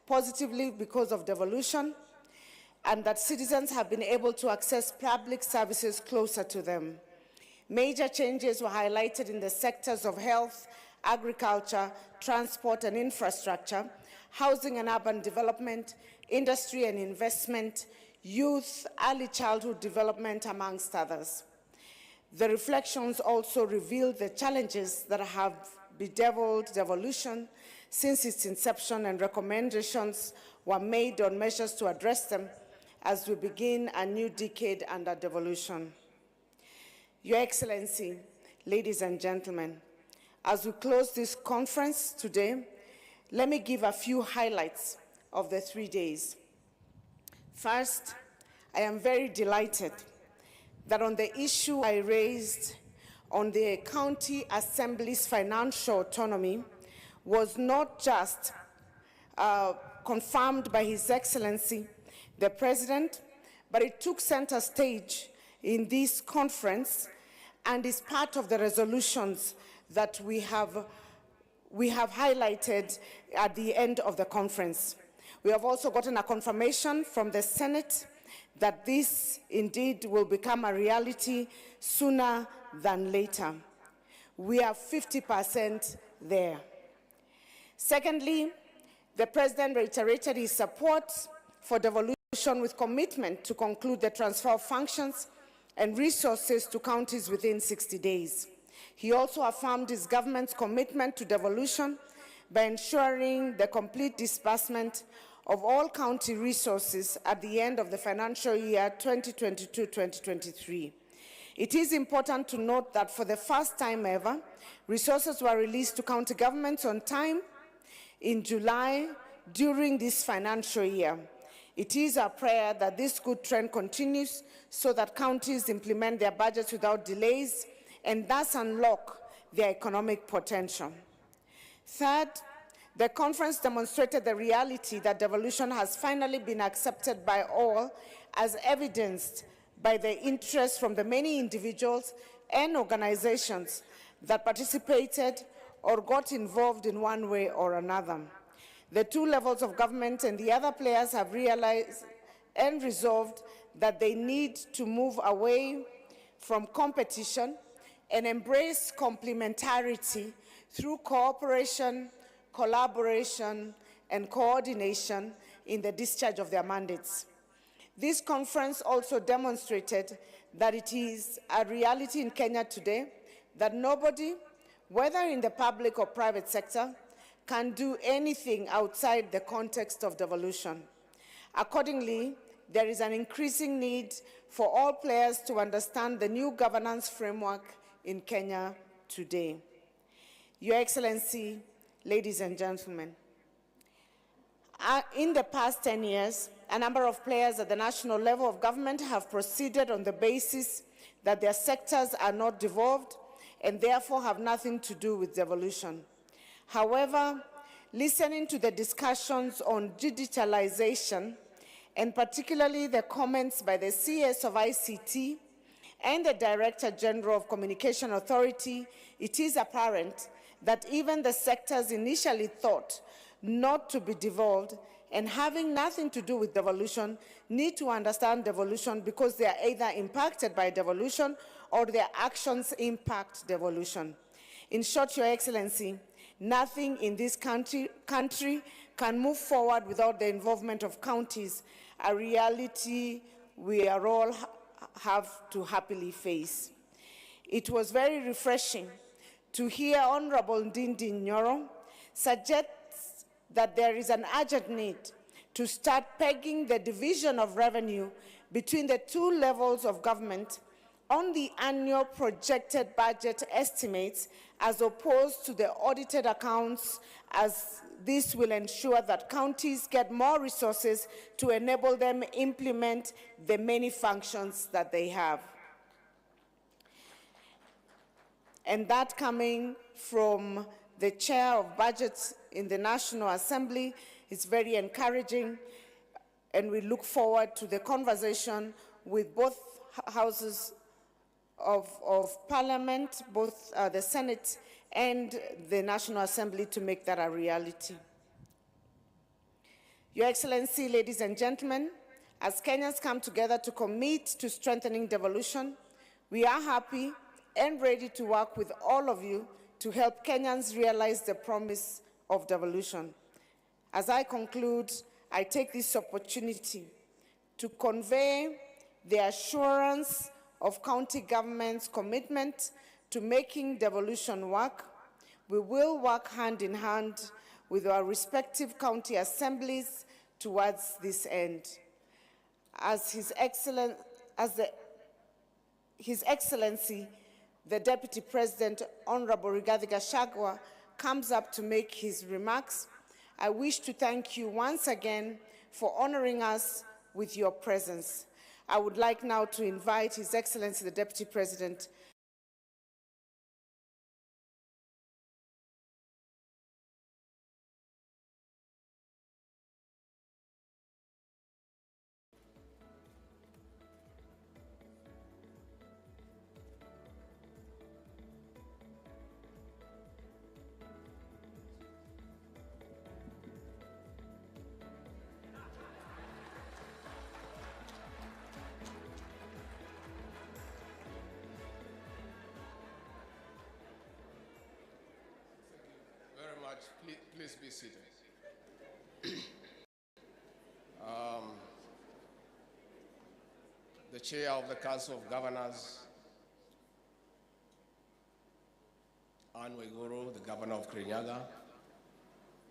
positively because of devolution, and that citizens have been able to access public services closer to them. Major changes were highlighted in the sectors of health, agriculture, transport and infrastructure, housing and urban development, industry and investment, youth, early childhood development, amongst others. The reflections also revealed the challenges that have bedeviled devolution since its inception, and recommendations were made on measures to address them as we begin a new decade under devolution. Your Excellency, ladies and gentlemen, as we close this conference today, let me give a few highlights of the 3 days. First, I am very delighted that on the issue I raised on the County Assembly's financial autonomy was not just confirmed by His Excellency, the President, but it took center stage in this conference and is part of the resolutions that we have highlighted at the end of the conference. We have also gotten a confirmation from the Senate that this indeed will become a reality sooner than later. We are 50% there. Secondly, the President reiterated his support for devolution with commitment to conclude the transfer of functions and resources to counties within 60 days. He also affirmed his government's commitment to devolution by ensuring the complete disbursement of all county resources at the end of the financial year 2022-2023. It is important to note that for the first time ever, resources were released to county governments on time in July during this financial year. It is our prayer that this good trend continues so that counties implement their budgets without delays and thus unlock their economic potential. Third, the conference demonstrated the reality that devolution has finally been accepted by all, as evidenced by the interest from the many individuals and organizations that participated or got involved in one way or another. The two levels of government and the other players have realized and resolved that they need to move away from competition and embrace complementarity through cooperation, collaboration, and coordination in the discharge of their mandates. This conference also demonstrated that it is a reality in Kenya today that nobody, whether in the public or private sector, can do anything outside the context of devolution. Accordingly, there is an increasing need for all players to understand the new governance framework in Kenya today. Your Excellency, ladies and gentlemen, in the past 10 years, a number of players at the national level of government have proceeded on the basis that their sectors are not devolved and therefore have nothing to do with devolution. However, listening to the discussions on digitalization, and particularly the comments by the CS of ICT and the Director General of Communication Authority, it is apparent that even the sectors initially thought not to be devolved and having nothing to do with devolution need to understand devolution because they are either impacted by devolution or their actions impact devolution. In short, Your Excellency, nothing in this country can move forward without the involvement of counties, a reality we are all have to happily face. It was very refreshing to hear Honorable Ndindi Nyoro suggest that there is an urgent need to start pegging the division of revenue between the two levels of government on the annual projected budget estimates as opposed to the audited accounts, as this will ensure that counties get more resources to enable them implement the many functions that they have. And that coming from the Chair of Budgets in the National Assembly is very encouraging, and we look forward to the conversation with both houses of Parliament, both the Senate and the National Assembly, to make that a reality. Your Excellency, ladies and gentlemen, as Kenyans come together to commit to strengthening devolution, we are happy and ready to work with all of you to help Kenyans realize the promise of devolution. As I conclude, I take this opportunity to convey the assurance of county government's commitment to making devolution work. We will work hand in hand with our respective county assemblies towards this end. As His Excellency, the Deputy President, Honorable Rigathi Gachagua, comes up to make his remarks, I wish to thank you once again for honoring us with your presence. I would like now to invite His Excellency, the Deputy President. Please be seated. The Chair of the Council of Governors, Anne Waiguru, the Governor of Kirinyaga,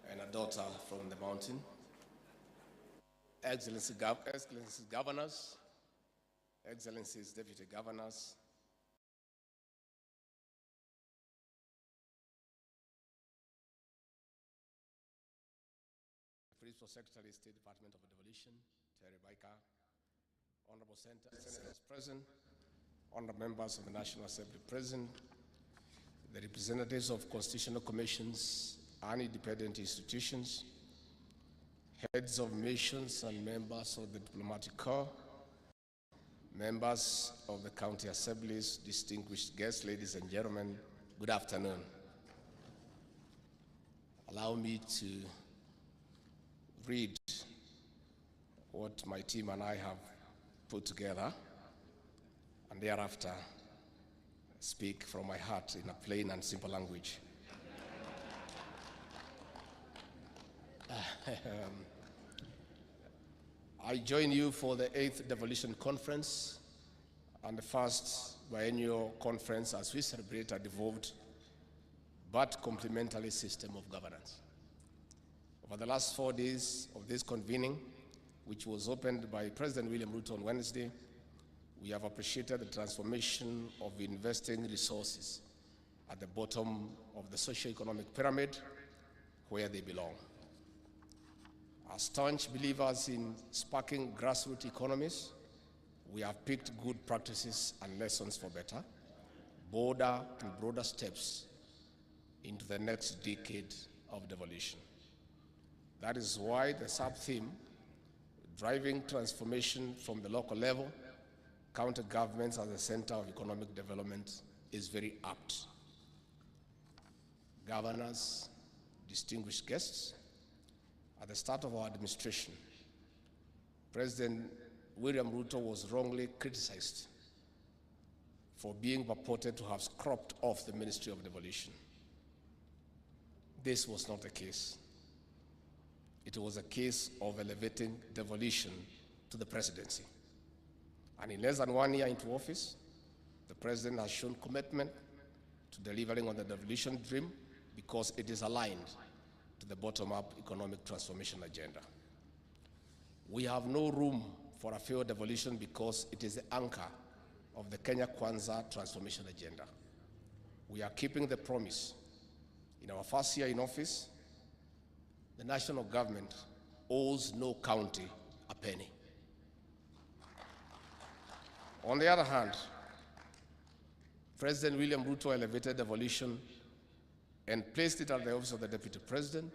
and a daughter from the mountain, Excellencies Governors, Excellencies Deputy Governors, Principal Secretary, State Department of Devolution, Terry Baika, Honorable Senators present, Honorable Members of the National Assembly present, the representatives of constitutional commissions and independent institutions, heads of missions and members of the diplomatic corps, members of the county assemblies, distinguished guests, ladies and gentlemen, good afternoon. Allow me to read what my team and I have put together, and thereafter speak from my heart in a plain and simple language. I join you for the 8th Devolution Conference and the first biennial conference as we celebrate a devolved but complementary system of governance. Over the last 4 days of this convening, which was opened by President William Ruto on Wednesday, we have appreciated the transformation of investing resources at the bottom of the socio-economic pyramid where they belong. As staunch believers in sparking grassroots economies, we have picked good practices and lessons for better, bolder and broader steps into the next decade of devolution. That is why the sub-theme, driving transformation from the local level, county governments as the center of economic development, is very apt. Governors, distinguished guests, at the start of our administration, President William Ruto was wrongly criticized for being purported to have scrubbed off the Ministry of Devolution. This was not the case. It was a case of elevating devolution to the presidency. And in less than 1 year into office, the president has shown commitment to delivering on the devolution dream because it is aligned to the bottom-up economic transformation agenda. We have no room for a failed devolution because it is the anchor of the Kenya Kwanza transformation agenda. We are keeping the promise. In our first year in office, the national government owes no county a penny. On the other hand, President William Ruto elevated devolution and placed it at the office of the Deputy President,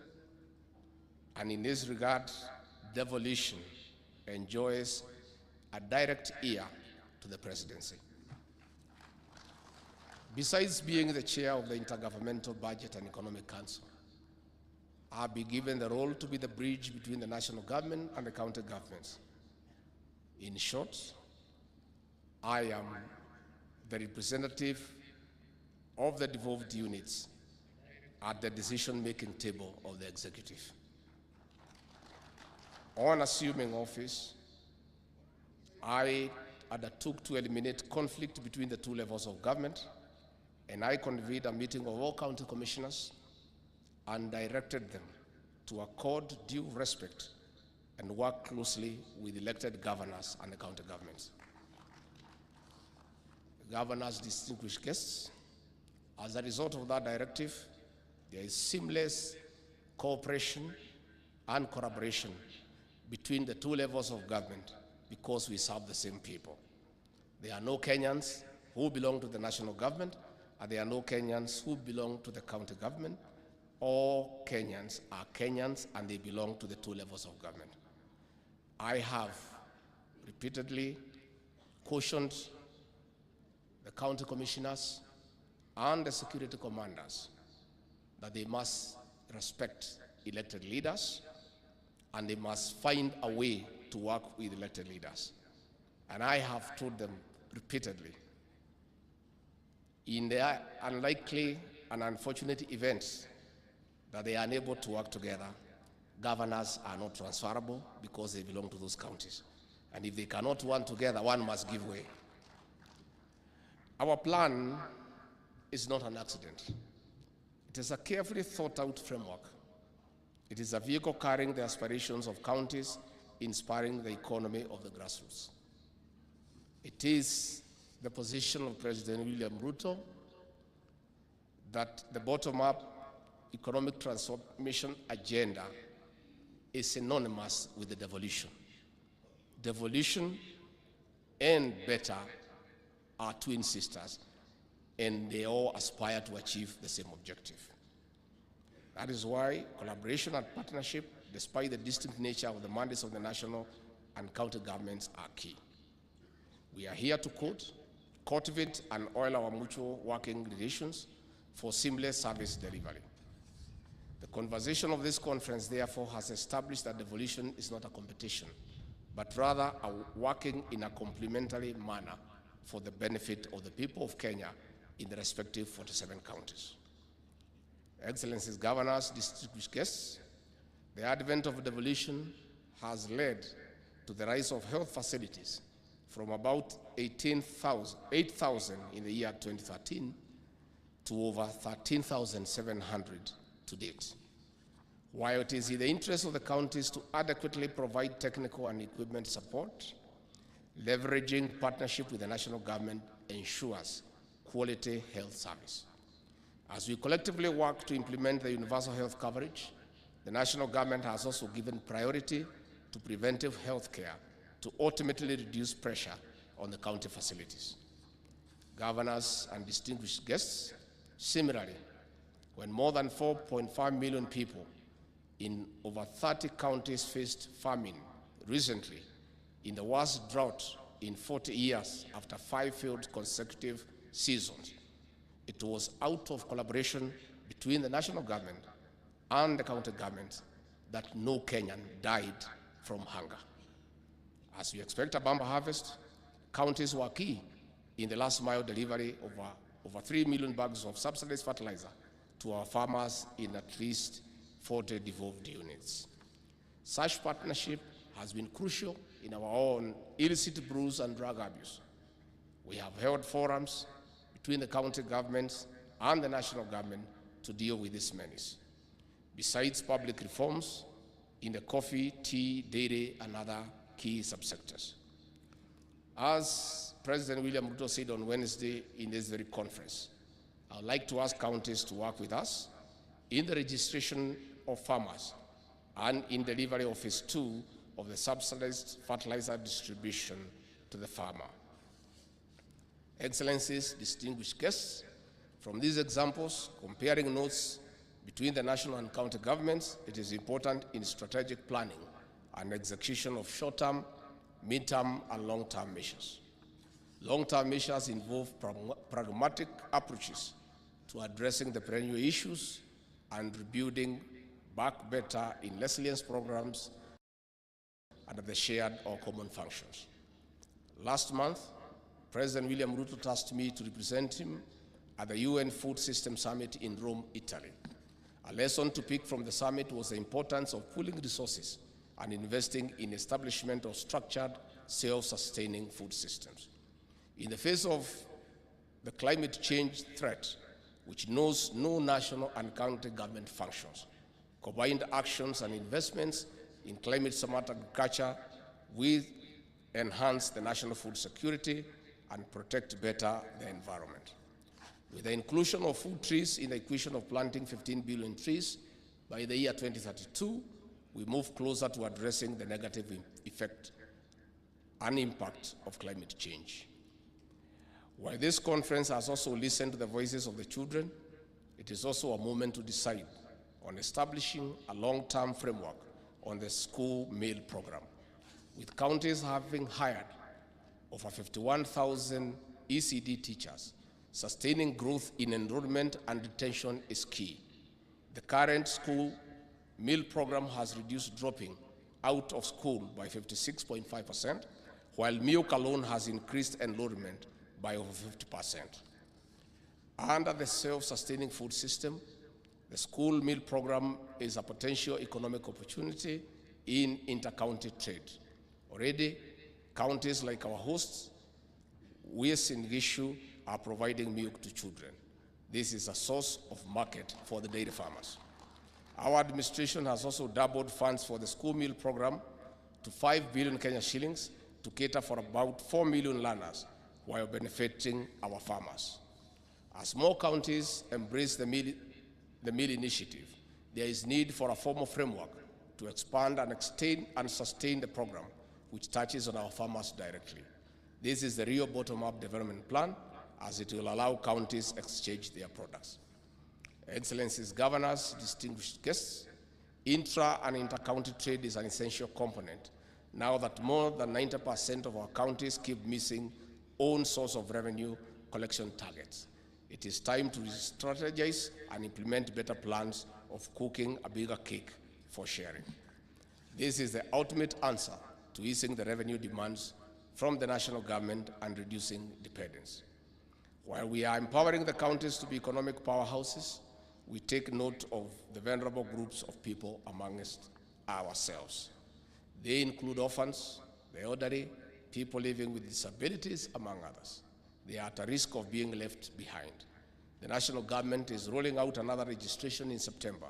and in this regard, devolution enjoys a direct ear to the presidency. Besides being the chair of the Intergovernmental Budget and Economic Council, I'll be given the role to be the bridge between the national government and the county governments. In short, I am the representative of the devolved units at the decision-making table of the executive. On assuming office, I undertook to eliminate conflict between the two levels of government, and I convened a meeting of all county commissioners and directed them to accord due respect and work closely with elected governors and the county governments. Governors, distinguished guests, as a result of that directive, there is seamless cooperation and collaboration between the two levels of government because we serve the same people. There are no Kenyans who belong to the national government, and there are no Kenyans who belong to the county government. All Kenyans are Kenyans, and they belong to the two levels of government. I have repeatedly cautioned the county commissioners and the security commanders that they must respect elected leaders and they must find a way to work with elected leaders. And I have told them repeatedly, in the unlikely and unfortunate events that they are unable to work together, governors are not transferable because they belong to those counties. And if they cannot work together, one must give way. Our plan is not an accident. It is a carefully thought out framework. It is a vehicle carrying the aspirations of counties, inspiring the economy of the grassroots. It is the position of President William Ruto that the bottom-up economic transformation agenda is synonymous with the devolution. Devolution and better are twin sisters, and they all aspire to achieve the same objective. That is why collaboration and partnership, despite the distinct nature of the mandates of the national and county governments, are key. We are here to cultivate and oil our mutual working relations for seamless service delivery. The conversation of this conference, therefore, has established that devolution is not a competition, but rather a working in a complementary manner for the benefit of the people of Kenya in the respective 47 counties. Excellencies, governors, distinguished guests, the advent of devolution has led to the rise of health facilities from about 8,000 in the year 2013 to over 13,700 to date. While it is in the interest of the counties to adequately provide technical and equipment support, leveraging partnership with the national government ensures quality health service. As we collectively work to implement the universal health coverage, the national government has also given priority to preventive health care to ultimately reduce pressure on the county facilities. Governors and distinguished guests, similarly, when more than 4.5 million people in over 30 counties faced famine recently, in the worst drought in 40 years after 5 failed consecutive seasons, it was out of collaboration between the national government and the county governments that no Kenyan died from hunger. As we expect a bumper harvest, counties were key in the last mile delivery of over 3 million bags of subsidized fertilizer to our farmers in at least 40 devolved units. Such partnership has been crucial in our own illicit brews and drug abuse. We have held forums between the county governments and the national government to deal with this menace. Besides public reforms in the coffee, tea, dairy, and other key subsectors. As President William Ruto said on Wednesday in this very conference, I would like to ask counties to work with us in the registration of farmers and in delivery of phase 2 of the subsidized fertilizer distribution to the farmer. Excellencies, distinguished guests, from these examples, comparing notes between the national and county governments, it is important in strategic planning and execution of short-term, mid-term, and long-term measures. Long-term measures involve pragmatic approaches to addressing the perennial issues and rebuilding back better in resilience programs and the shared or common functions. Last month, President William Ruto tasked me to represent him at the UN Food System Summit in Rome, Italy. A lesson to pick from the summit was the importance of pooling resources and investing in establishment of structured, self-sustaining food systems. In the face of the climate change threat, which knows no national and county government functions, combined actions and investments in climate-smart agriculture will enhance the national food security and protect better the environment. With the inclusion of food trees in the equation of planting 15 billion trees by the year 2032, we move closer to addressing the negative effect and impact of climate change. While this conference has also listened to the voices of the children, it is also a moment to decide on establishing a long-term framework on the school meal program, with counties having hired over 51,000 ECD teachers. Sustaining growth in enrollment and retention is key. The current school meal program has reduced dropping out of school by 56.5%, while milk alone has increased enrollment by over 50%. Under the self-sustaining food system, the school meal program is a potential economic opportunity in inter-county trade. Already, counties like our hosts, West in Gishu, are providing milk to children. This is a source of market for the dairy farmers. Our administration has also doubled funds for the school meal program to 5 billion Kenya shillings to cater for about 4 million learners while benefiting our farmers. As more counties embrace the meal initiative, there is need for a formal framework to expand and extend and sustain the program, which touches on our farmers directly. This is the real bottom-up development plan, as it will allow counties exchange their products. Excellencies, governors, distinguished guests, intra and inter-county trade is an essential component now that more than 90% of our counties keep missing own source of revenue collection targets. It is time to strategize and implement better plans of cooking a bigger cake for sharing. This is the ultimate answer to easing the revenue demands from the national government and reducing dependence. While we are empowering the counties to be economic powerhouses, we take note of the vulnerable groups of people amongst ourselves. They include orphans, the elderly, people living with disabilities, among others. They are at a risk of being left behind. The national government is rolling out another registration in September.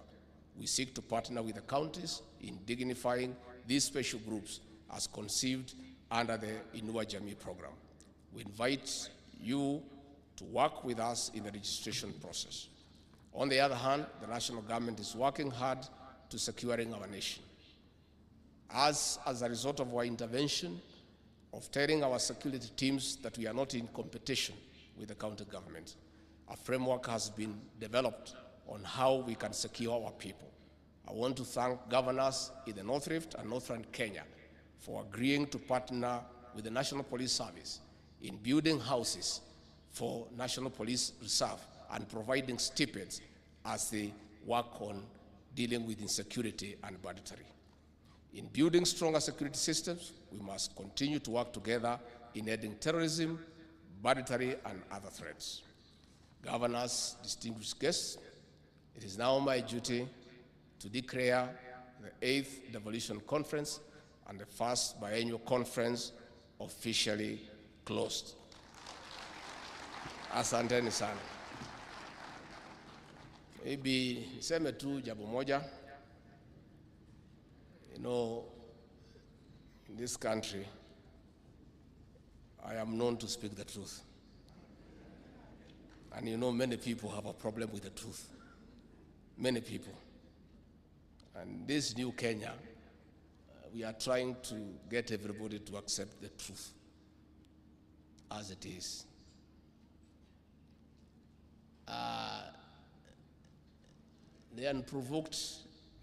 We seek to partner with the counties in dignifying these special groups as conceived under the Inua Jamii program. We invite you to work with us in the registration process. On the other hand, the national government is working hard to securing our nation. As a result of our intervention, of telling our security teams that we are not in competition with the county government, a framework has been developed on how we can secure our people. I want to thank governors in the North Rift and Northern Kenya for agreeing to partner with the National Police Service in building houses for National Police Reserve and providing stipends as they work on dealing with insecurity and banditry. In building stronger security systems, we must continue to work together in ending terrorism, banditry, and other threats. Governors, distinguished guests, it is now my duty to declare the 8th Devolution Conference and the first biennial conference officially closed. Asanteni sana. Maybe niseme tu jambo moja. You know, in this country, I am known to speak the truth. And you know, many people have a problem with the truth. Many people. And this new Kenya, we are trying to get everybody to accept the truth as it is. The unprovoked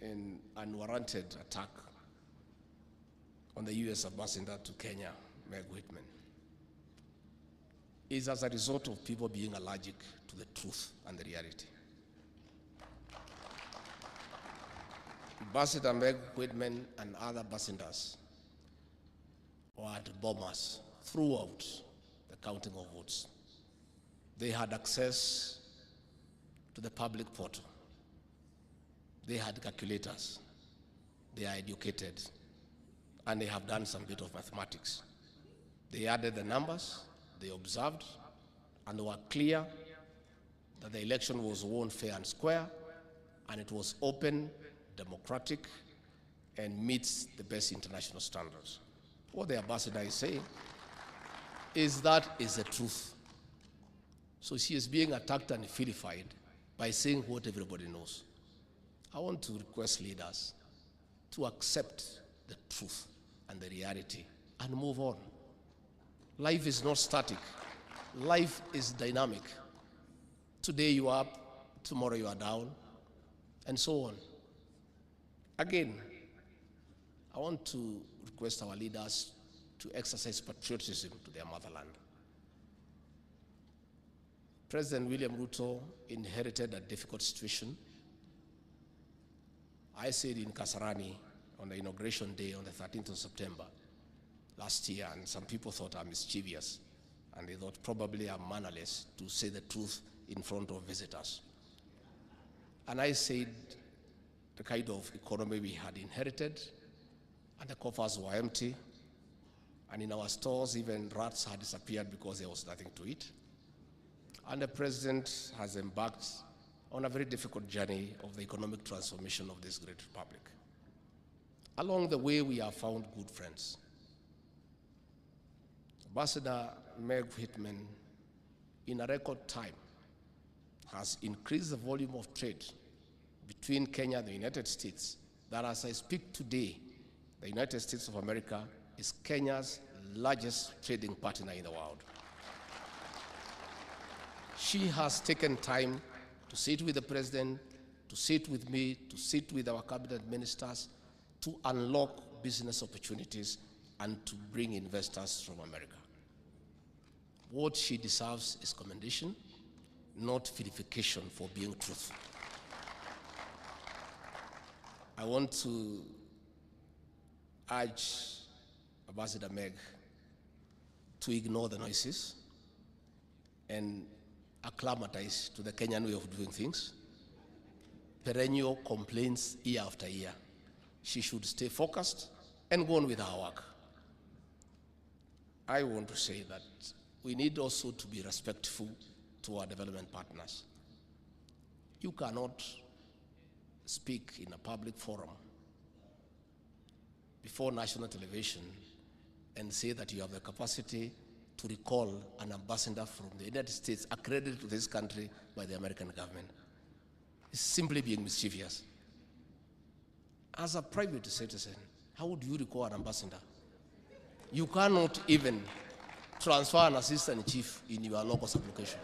and unwarranted attack on the U.S. ambassador to Kenya, Meg Whitman, is as a result of people being allergic to the truth and the reality. Ambassador Meg Whitman and other ambassadors were bombers throughout the counting of votes. They had access to the public portal. They had calculators. They are educated. And they have done some bit of mathematics. They added the numbers, they observed, and they were clear that the election was won fair and square, and it was open, democratic, and meets the best international standards. What the ambassador is saying is that is the truth. So she is being attacked and vilified by saying what everybody knows. I want to request leaders to accept the truth and the reality and move on. Life is not static. Life is dynamic. Today you are up, tomorrow you are down, and so on. Again, I want to request our leaders to exercise patriotism to their motherland. President William Ruto inherited a difficult situation. I said in Kasarani on the inauguration day on the 13th of September last year, and some people thought I'm mischievous, and they thought probably I'm mannerless to say the truth in front of visitors. And I said the kind of economy we had inherited, and the coffers were empty, and in our stores even rats had disappeared because there was nothing to eat. And the president has embarked on a very difficult journey of the economic transformation of this great republic. Along the way, we have found good friends. Ambassador Meg Whitman, in a record time, has increased the volume of trade between Kenya and the United States, that as I speak today, the United States of America is Kenya's largest trading partner in the world. She has taken time to sit with the president, to sit with me, to sit with our cabinet ministers, to unlock business opportunities and to bring investors from America. What she deserves is commendation, not vilification for being truthful. I want to urge Ambassador Meg to ignore the noises and acclimatize to the Kenyan way of doing things. Perennial complaints year after year. She should stay focused and go on with her work. I want to say that we need also to be respectful to our development partners. You cannot speak in a public forum before national television and say that you have the capacity to recall an ambassador from the United States accredited to this country by the American government. It's simply being mischievous. As a private citizen, how would you recall an ambassador? You cannot even transfer an assistant chief in your locus application.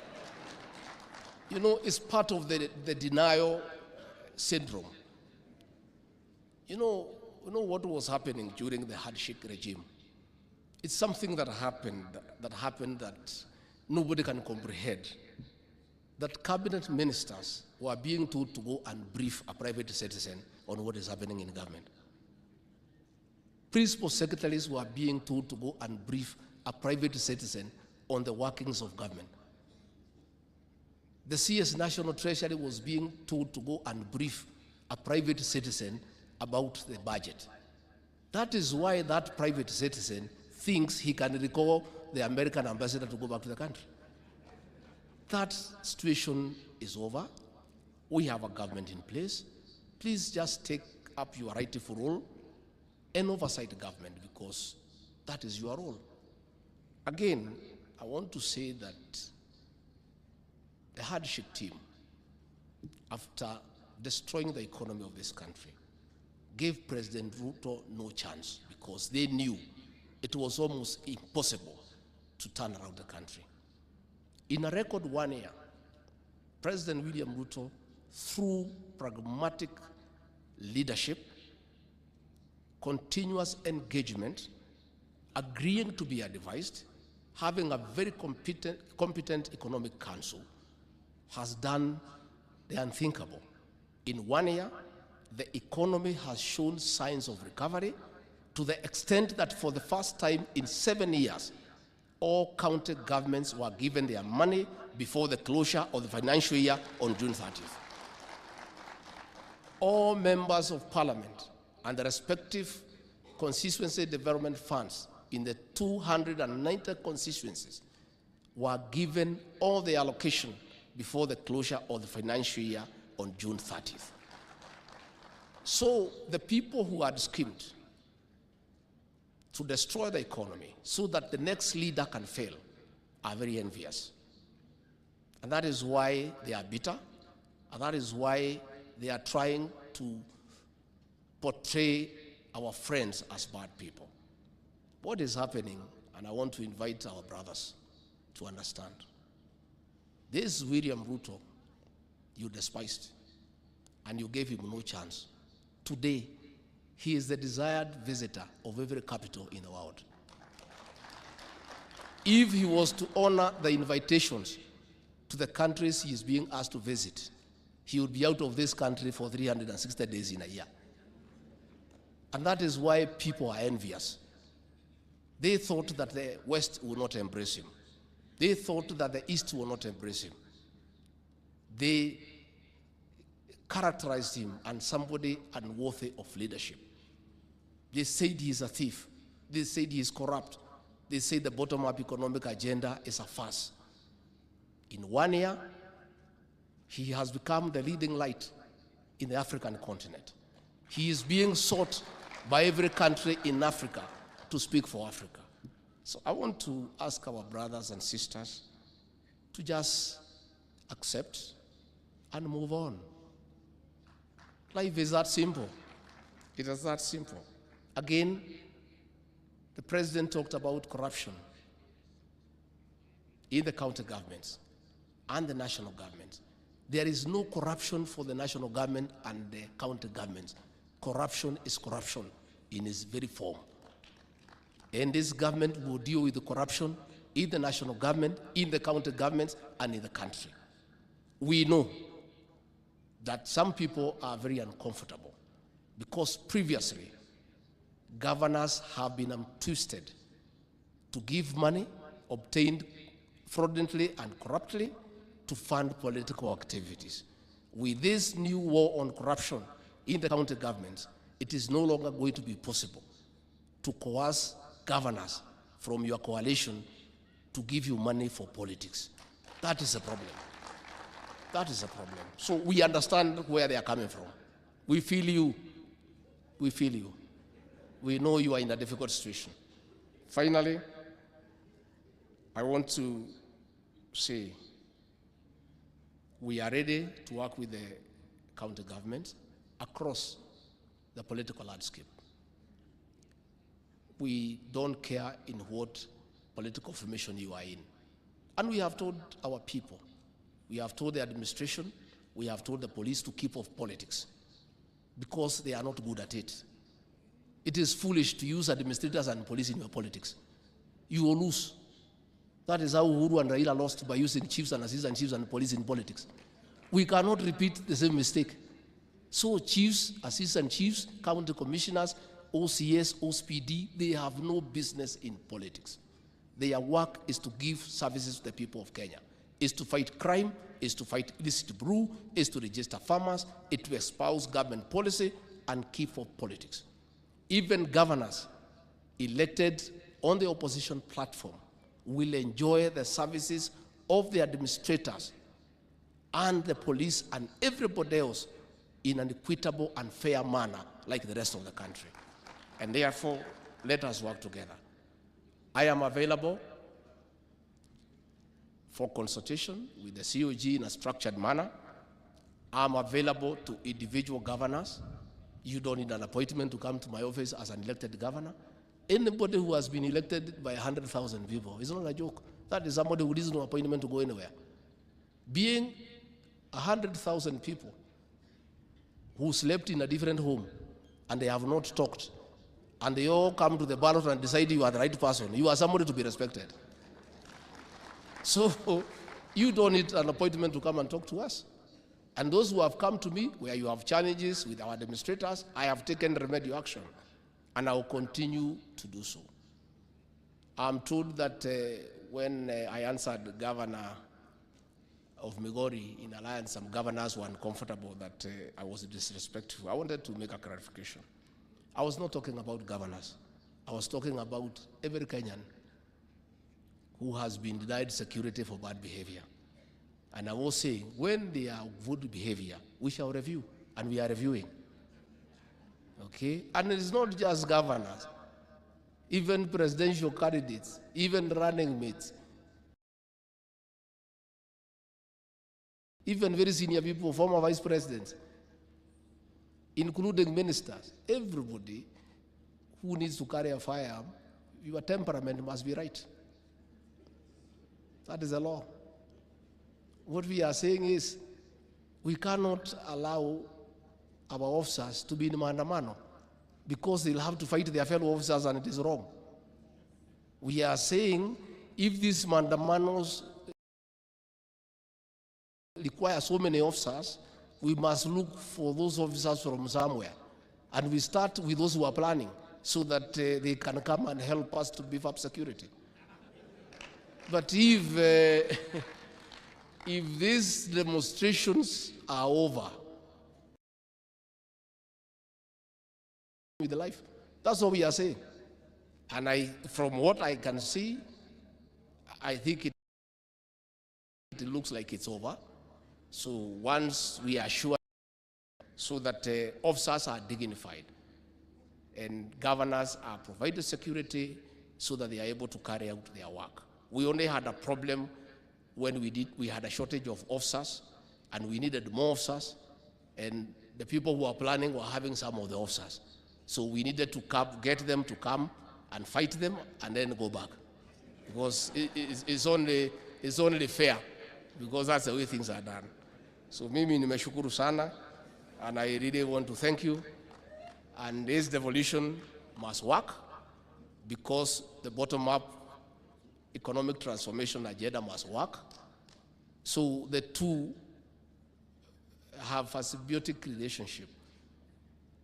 You know, it's part of the denial syndrome. You know what was happening during the handshake regime? It's something that happened that nobody can comprehend. That cabinet ministers were being told to go and brief a private citizen on what is happening in government. Principal secretaries were being told to go and brief a private citizen on the workings of government. The CS National Treasury was being told to go and brief a private citizen about the budget. That is why that private citizen thinks he can recall the American ambassador to go back to the country. That situation is over. We have a government in place. Please just take up your rightful role and oversight the government, because that is your role. Again, I want to say that the hardship team, after destroying the economy of this country, gave President Ruto no chance, because they knew it was almost impossible to turn around the country. In a record 1 year, President William Ruto, through pragmatic leadership, continuous engagement, agreeing to be advised, having a very competent economic council, has done the unthinkable. In 1 year, the economy has shown signs of recovery to the extent that for the first time in 7 years, all county governments were given their money before the closure of the financial year on June 30th. All members of parliament and the respective constituency development funds in the 290 constituencies were given all the allocation before the closure of the financial year on June 30th. So the people who had schemed to destroy the economy so that the next leader can fail are very envious. And that is why they are bitter, and that is why they are trying to portray our friends as bad people. What is happening, and I want to invite our brothers to understand, this William Ruto you despised, and you gave him no chance. Today, he is the desired visitor of every capital in the world. If he was to honor the invitations to the countries he is being asked to visit, he would be out of this country for 360 days in a year. And that is why people are envious. They thought that the West would not embrace him. They thought that the East would not embrace him. They characterized him as somebody unworthy of leadership. They said he is a thief. They said he is corrupt. They say the bottom-up economic agenda is a farce. In 1 year, he has become the leading light in the African continent. He is being sought by every country in Africa to speak for Africa. So I want to ask our brothers and sisters to just accept and move on. Life is that simple. It is that simple. Again, the president talked about corruption in the county governments and the national government. There is no corruption for the national government and the county governments. Corruption is corruption in its very form. And this government will deal with the corruption in the national government, in the county governments, and in the country. We know that some people are very uncomfortable because previously governors have been twisted to give money obtained fraudulently and corruptly to fund political activities. With this new war on corruption in the county governments, it is no longer going to be possible to coerce governors from your coalition to give you money for politics. That is a problem. That is a problem. So we understand where they are coming from. We feel you. We feel you. We know you are in a difficult situation. Finally, I want to say we are ready to work with the county government across the political landscape. We don't care in what political formation you are in. And we have told our people, we have told the administration, we have told the police to keep off politics because they are not good at it. It is foolish to use administrators and police in your politics. You will lose. That is how Uhuru and Raila lost, by using chiefs and assistant chiefs and police in politics. We cannot repeat the same mistake. So chiefs, assistant chiefs, county commissioners, OCS, OSPD, they have no business in politics. Their work is to give services to the people of Kenya. Is to fight crime, is to fight illicit brew, is to register farmers, is to espouse government policy and keep off politics. Even governors elected on the opposition platform will enjoy the services of the administrators and the police and everybody else in an equitable and fair manner like the rest of the country. And therefore, let us work together. I am available for consultation with the COG in a structured manner. I'm available to individual governors. You don't need an appointment to come to my office as an elected governor. Anybody who has been elected by 100,000 people, it's not a joke. That is somebody who needs no appointment to go anywhere. Being 100,000 people who slept in a different home and they have not talked, and they all come to the ballot and decide you are the right person, you are somebody to be respected. So you don't need an appointment to come and talk to us. And those who have come to me, where you have challenges with our administrators, I have taken remedial action, and I will continue to do so. I'm told that when I answered the governor of Migori in Alliance, some governors were uncomfortable that I was disrespectful. I wanted to make a clarification. I was not talking about governors. I was talking about every Kenyan who has been denied security for bad behavior. And I was saying, when they are good behavior, we shall review, and we are reviewing. Okay? And it's not just governors, even presidential candidates, even running mates, even very senior people, former vice presidents, including ministers, everybody who needs to carry a firearm, your temperament must be right. That is the law. What we are saying is, we cannot allow our officers to be in maandamano because they'll have to fight their fellow officers, and it is wrong. We are saying, if these maandamanos require so many officers, we must look for those officers from somewhere. And we start with those who are planning, so that they can come and help us to beef up security. But if these demonstrations are over with the life, that's what we are saying. And from what I can see, I think it looks like it's over. So once we are sure, so that officers are dignified and governors are provided security so that they are able to carry out their work. We only had a problem when we had a shortage of officers, and we needed more officers, and the people who are planning were having some of the officers. So we needed to get them to come and fight them and then go back, because it's only fair, because that's the way things are done. So mimi nimeshukuru sana, and I really want to thank you. And this devolution must work, because the bottom-up economic transformation agenda must work. So the two have a symbiotic relationship.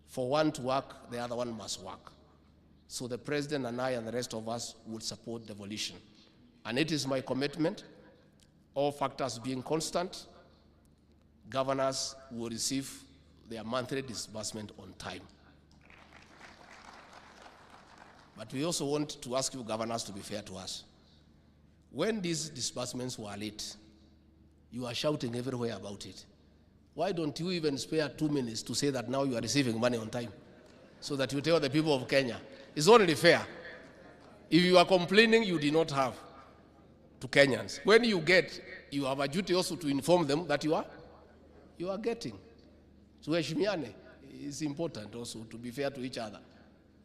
For one to work, the other one must work. So the president and I and the rest of us will support devolution. And it is my commitment, all factors being constant, governors will receive their monthly disbursement on time. But we also want to ask you governors to be fair to us. When these disbursements were late, you are shouting everywhere about it. Why don't you even spare 2 minutes to say that now you are receiving money on time, so that you tell the people of Kenya? It's only fair. If you are complaining you did not have to Kenyans, when you get, you have a duty also to inform them that you are getting. So heshimiane is important also, to be fair to each other.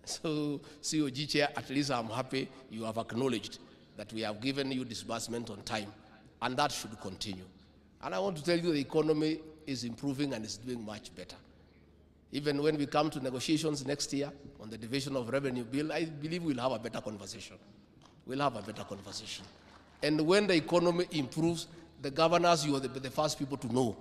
So COG Chair, at least I'm happy you have acknowledged that we have given you disbursement on time, and that should continue. And I want to tell you, the economy is improving and is doing much better. Even when we come to negotiations next year on the division of revenue bill, I believe we'll have a better conversation. We'll have a better conversation. And when the economy improves, the governors, you are the first people to know,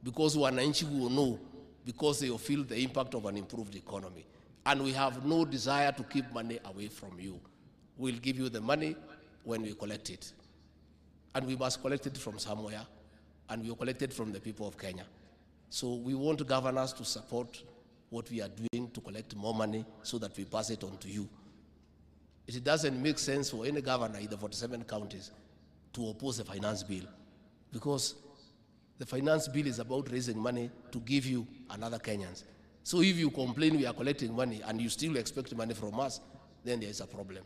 because wananchi will know, because they will feel the impact of an improved economy. And we have no desire to keep money away from you. We'll give you the money when we collect it. And we must collect it from somewhere, and we will collect it from the people of Kenya. So we want governors to support what we are doing to collect more money, so that we pass it on to you. It doesn't make sense for any governor in the 47 counties to oppose the finance bill, because the finance bill is about raising money to give you another Kenyans. So if you complain we are collecting money and you still expect money from us, then there is a problem.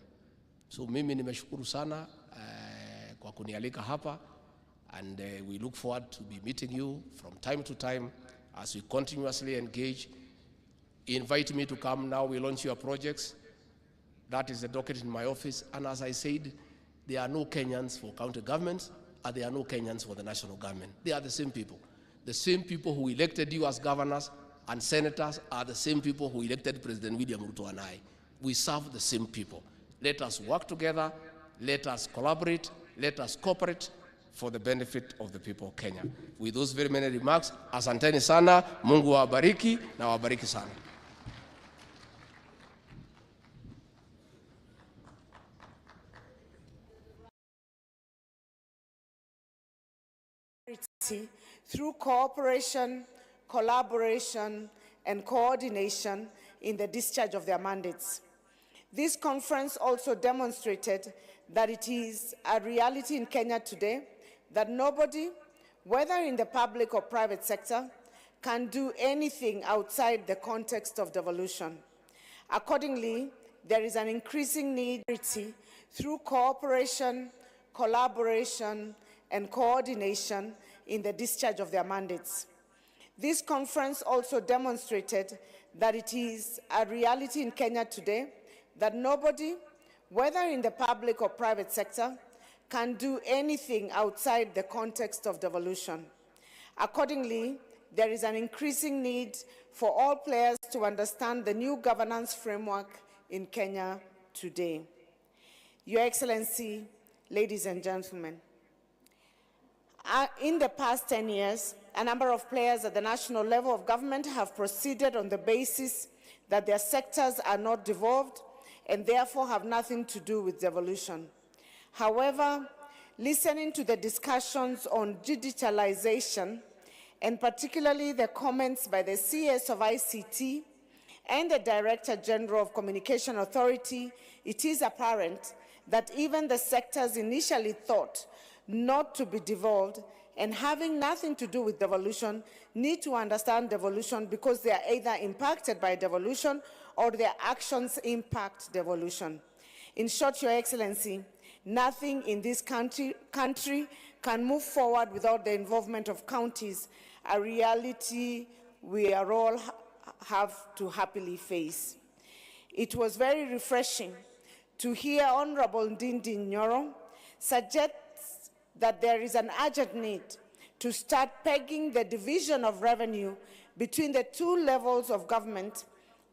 So mimi nimeshukuru sana kwa kunialika hapa, and we look forward to be meeting you from time to time as we continuously engage. Invite me to come now, we launch your projects. That is the docket in my office. And as I said, there are no Kenyans for county governments, and there are no Kenyans for the national government. They are the same people. The same people who elected you as governors and senators are the same people who elected President William Ruto and I. We serve the same people. Let us work together. Let us collaborate. Let us cooperate for the benefit of the people of Kenya. With those very many remarks, asanteni sana, Mungu wabariki na wabariki sana. Through cooperation, collaboration, and coordination in the discharge of their mandates. This conference also demonstrated that it is a reality in Kenya today that nobody, whether in the public or private sector, can do anything outside the context of devolution. Accordingly, there is an increasing need through cooperation, collaboration, and coordination in the discharge of their mandates. This conference also demonstrated that it is a reality in Kenya today that nobody, whether in the public or private sector, can do anything outside the context of devolution. Accordingly, there is an increasing need for all players to understand the new governance framework in Kenya today. Your Excellency, ladies and gentlemen, in the past 10 years, a number of players at the national level of government have proceeded on the basis that their sectors are not devolved and therefore have nothing to do with devolution. However, listening to the discussions on digitalization, and particularly the comments by the CS of ICT and the Director General of Communication Authority, it is apparent that even the sectors initially thought not to be devolved and having nothing to do with devolution need to understand devolution because they are either impacted by devolution or their actions impact devolution. In short, Your Excellency, nothing in this country can move forward without the involvement of counties, a reality we are all have to happily face. It was very refreshing to hear Honorable Ndindi Nyoro suggest that there is an urgent need to start pegging the division of revenue between the two levels of government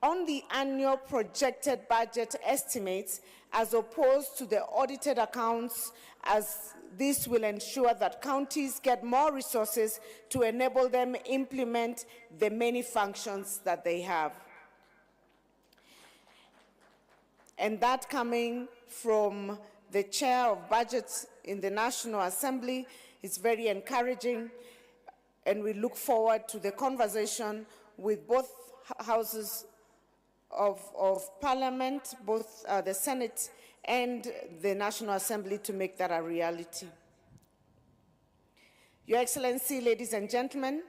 on the annual projected budget estimates as opposed to the audited accounts, as this will ensure that counties get more resources to enable them implement the many functions that they have. And that coming from the chair of budgets in the National Assembly is very encouraging, and we look forward to the conversation with both houses of Parliament, both the Senate and the National Assembly, to make that a reality. Your Excellency, ladies and gentlemen,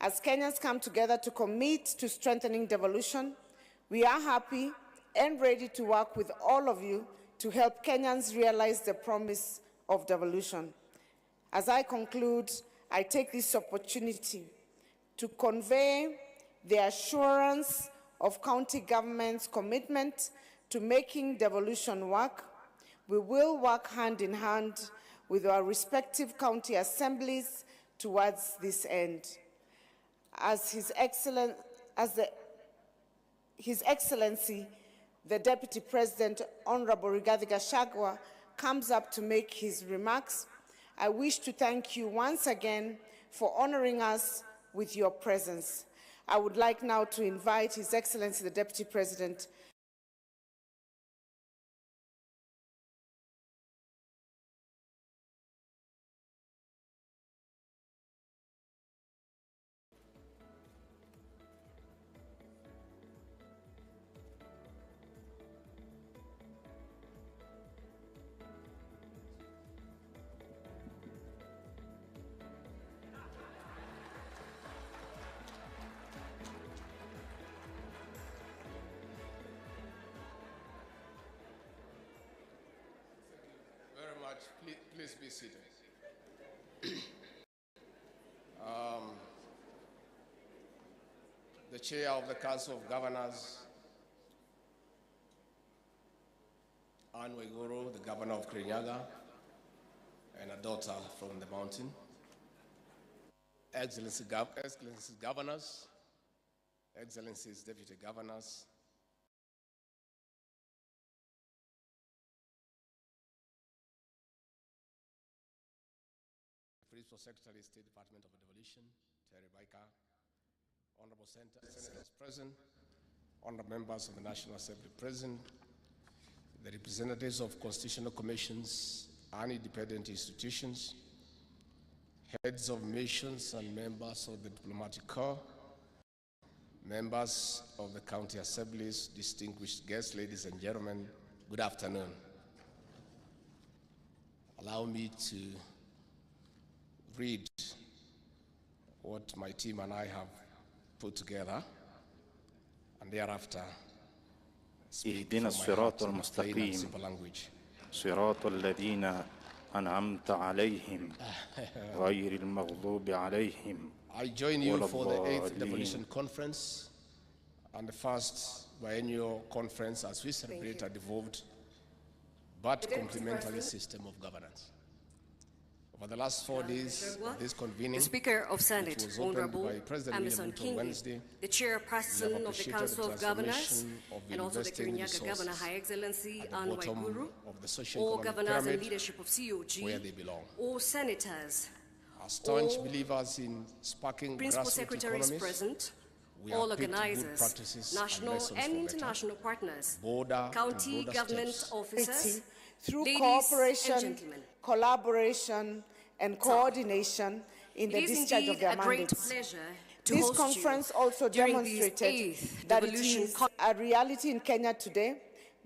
as Kenyans come together to commit to strengthening devolution, we are happy and ready to work with all of you to help Kenyans realize the promise of devolution. As I conclude, I take this opportunity to convey the assurance of county government's commitment to making devolution work. We will work hand in hand with our respective county assemblies towards this end. As His Excellency, the Deputy President, Honorable Rigathi Gachagua, comes up to make his remarks, I wish to thank you once again for honoring us with your presence. I would like now to invite His Excellency, the Deputy President, Please be seated. The Chair of the Council of Governors, Anne Waiguru, the Governor of Kirinyaga, and a daughter from the mountain. Excellencies Governors, Excellencies Deputy Governors, Principal Secretary, State Department of Devolution, Terry Baika, Honorable Senators present, Honorable Members of the National Assembly present, the representatives of constitutional commissions and independent institutions, heads of missions and members of the diplomatic corps, members of the county assemblies, distinguished guests, ladies and gentlemen, good afternoon. Allow me to read what my team and I have put together, and thereafter speak from اهدنا my الصراط heart in plain and المستقيم simple language. صراط الذين أنعمت عليهم غير المغضوب عليهم I join you for the 8th والضالين. Devolution Conference and the first biennial conference as we celebrate a devolved but complementary system of governance. Over the last 4 days of this convening, the Speaker of Senate, which was opened Honorable by President Emerson William Ruto Kingi, Wednesday, the Chairperson we have of the appreciated Council the of Governors, transformation of and also the investing Kirinyaga Governor, resources High Excellency at the Anwar bottom Guru, of the all socio-economic governors and pyramid leadership of COG, where they belong. all senators, As staunch all believers in sparking principal grassroots secretaries economies, present, we all have picked good organizers, practices national lessons and for better, international partners, bolder county and broader government steps officers, through ladies cooperation, and gentlemen. Collaboration, and coordination in the It is discharge of indeed their a great mandates. pleasure to This host conference you also during this demonstrated 8th that it devolution is a reality in Kenya today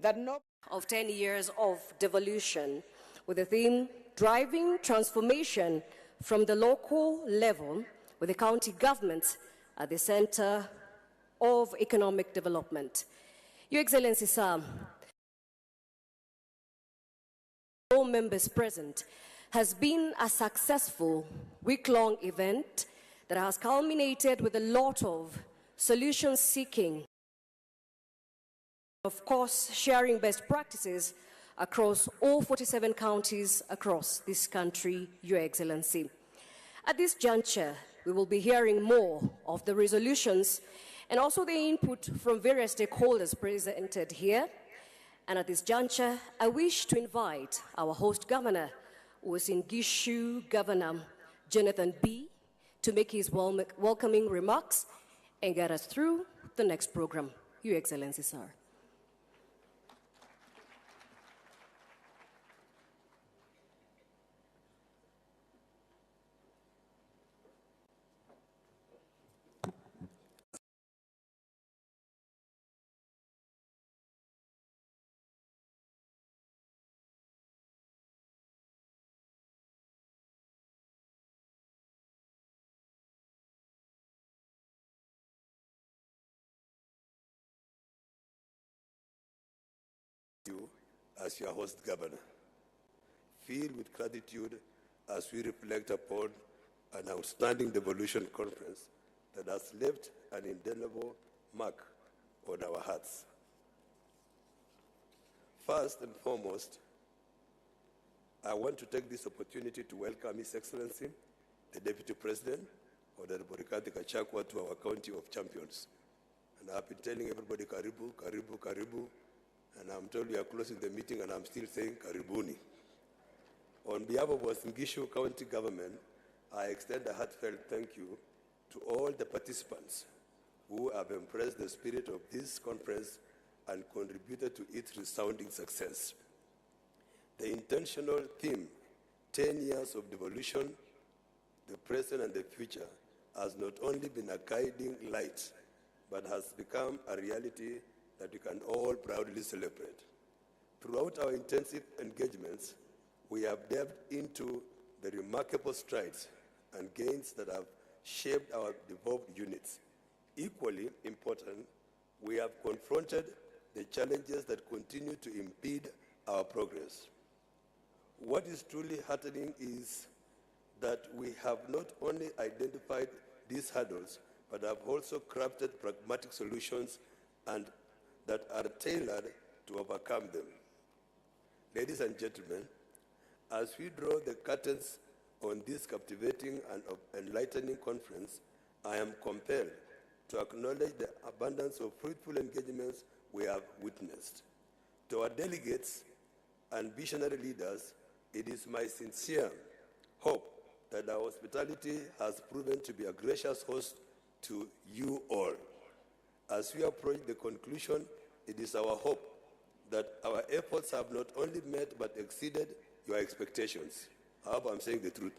that no of 10 years of devolution, with the theme driving transformation from the local level, with the county governments at the center of economic development. Your Excellency, sir, all members present, has been a successful week-long event that has culminated with a lot of solution seeking, of course, sharing best practices across all 47 counties across this country, Your Excellency. At this juncture, we will be hearing more of the resolutions and also the input from various stakeholders presented here. And at this juncture, I wish to invite our host governor, Uasin Gishu Governor Jonathan B., to make his welcoming remarks and get us through the next program. Your Excellency, sir. You as your host governor, filled with gratitude as we reflect upon an outstanding devolution conference that has left an indelible mark on our hearts. First and foremost, I want to take this opportunity to welcome His Excellency, the Deputy President, Honorable Rigathi Gachagua, to our County of Champions. And I've been telling everybody, karibu, karibu, karibu. And I'm told we are closing the meeting and I'm still saying karibuni. On behalf of Uasin Gishu County Government, I extend a heartfelt thank you to all the participants who have embraced the spirit of this conference and contributed to its resounding success. The intentional theme, 10 years of devolution, the present and the future, has not only been a guiding light, but has become a reality that we can all proudly celebrate. Throughout our intensive engagements, we have delved into the remarkable strides and gains that have shaped our devolved units. Equally important, we have confronted the challenges that continue to impede our progress. What is truly heartening is that we have not only identified these hurdles, but have also crafted pragmatic solutions and that are tailored to overcome them. Ladies and gentlemen, as we draw the curtains on this captivating and enlightening conference, I am compelled to acknowledge the abundance of fruitful engagements we have witnessed. To our delegates and visionary leaders, it is my sincere hope that our hospitality has proven to be a gracious host to you all. As we approach the conclusion, it is our hope that our efforts have not only met but exceeded your expectations. I hope I'm saying the truth.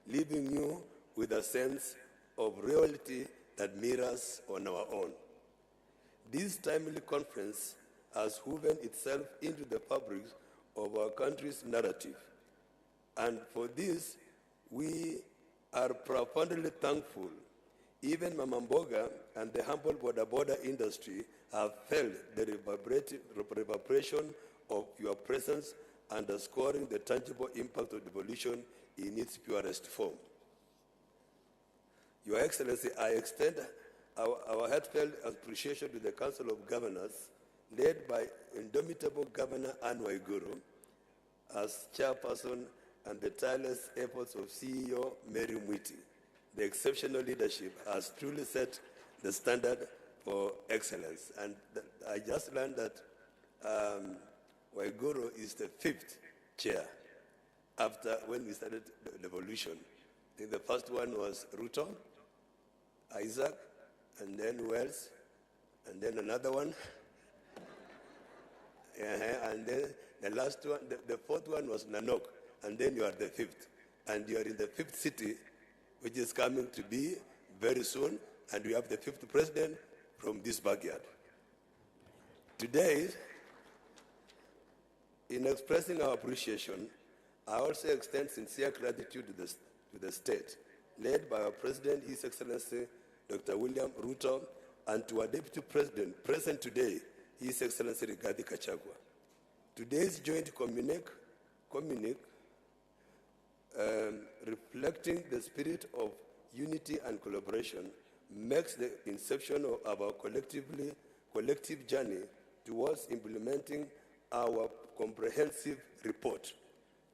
Leaving you with a sense of reality that mirrors on our own. This timely conference has woven itself into the fabric of our country's narrative. And for this, we are profoundly thankful. Even Mama Mboga and the humble border industry have felt the reverberation of your presence, underscoring the tangible impact of devolution in its purest form. Your Excellency, I extend our heartfelt appreciation to the Council of Governors, led by indomitable Governor Anne Waiguru as chairperson, and the tireless efforts of CEO Mary Mwiti. The exceptional leadership has truly set the standard for excellence. And I just learned that Waiguru is the 5th chair after when we started the Devolution. I think the first one was Ruto, Isaac, and then Wells, and then another one. And then the last one, the fourth one was Nanok, and then you are the 5th. And you are in the 5th city, which is coming to be very soon, and we have the 5th president from this backyard. Today, in expressing our appreciation, I also extend sincere gratitude to the state, led by our President, His Excellency, Dr. William Ruto, and to our Deputy President, present today, His Excellency Rigathi Gachagua. Today's joint communique reflecting the spirit of unity and collaboration makes the inception of our collective journey towards implementing our comprehensive report.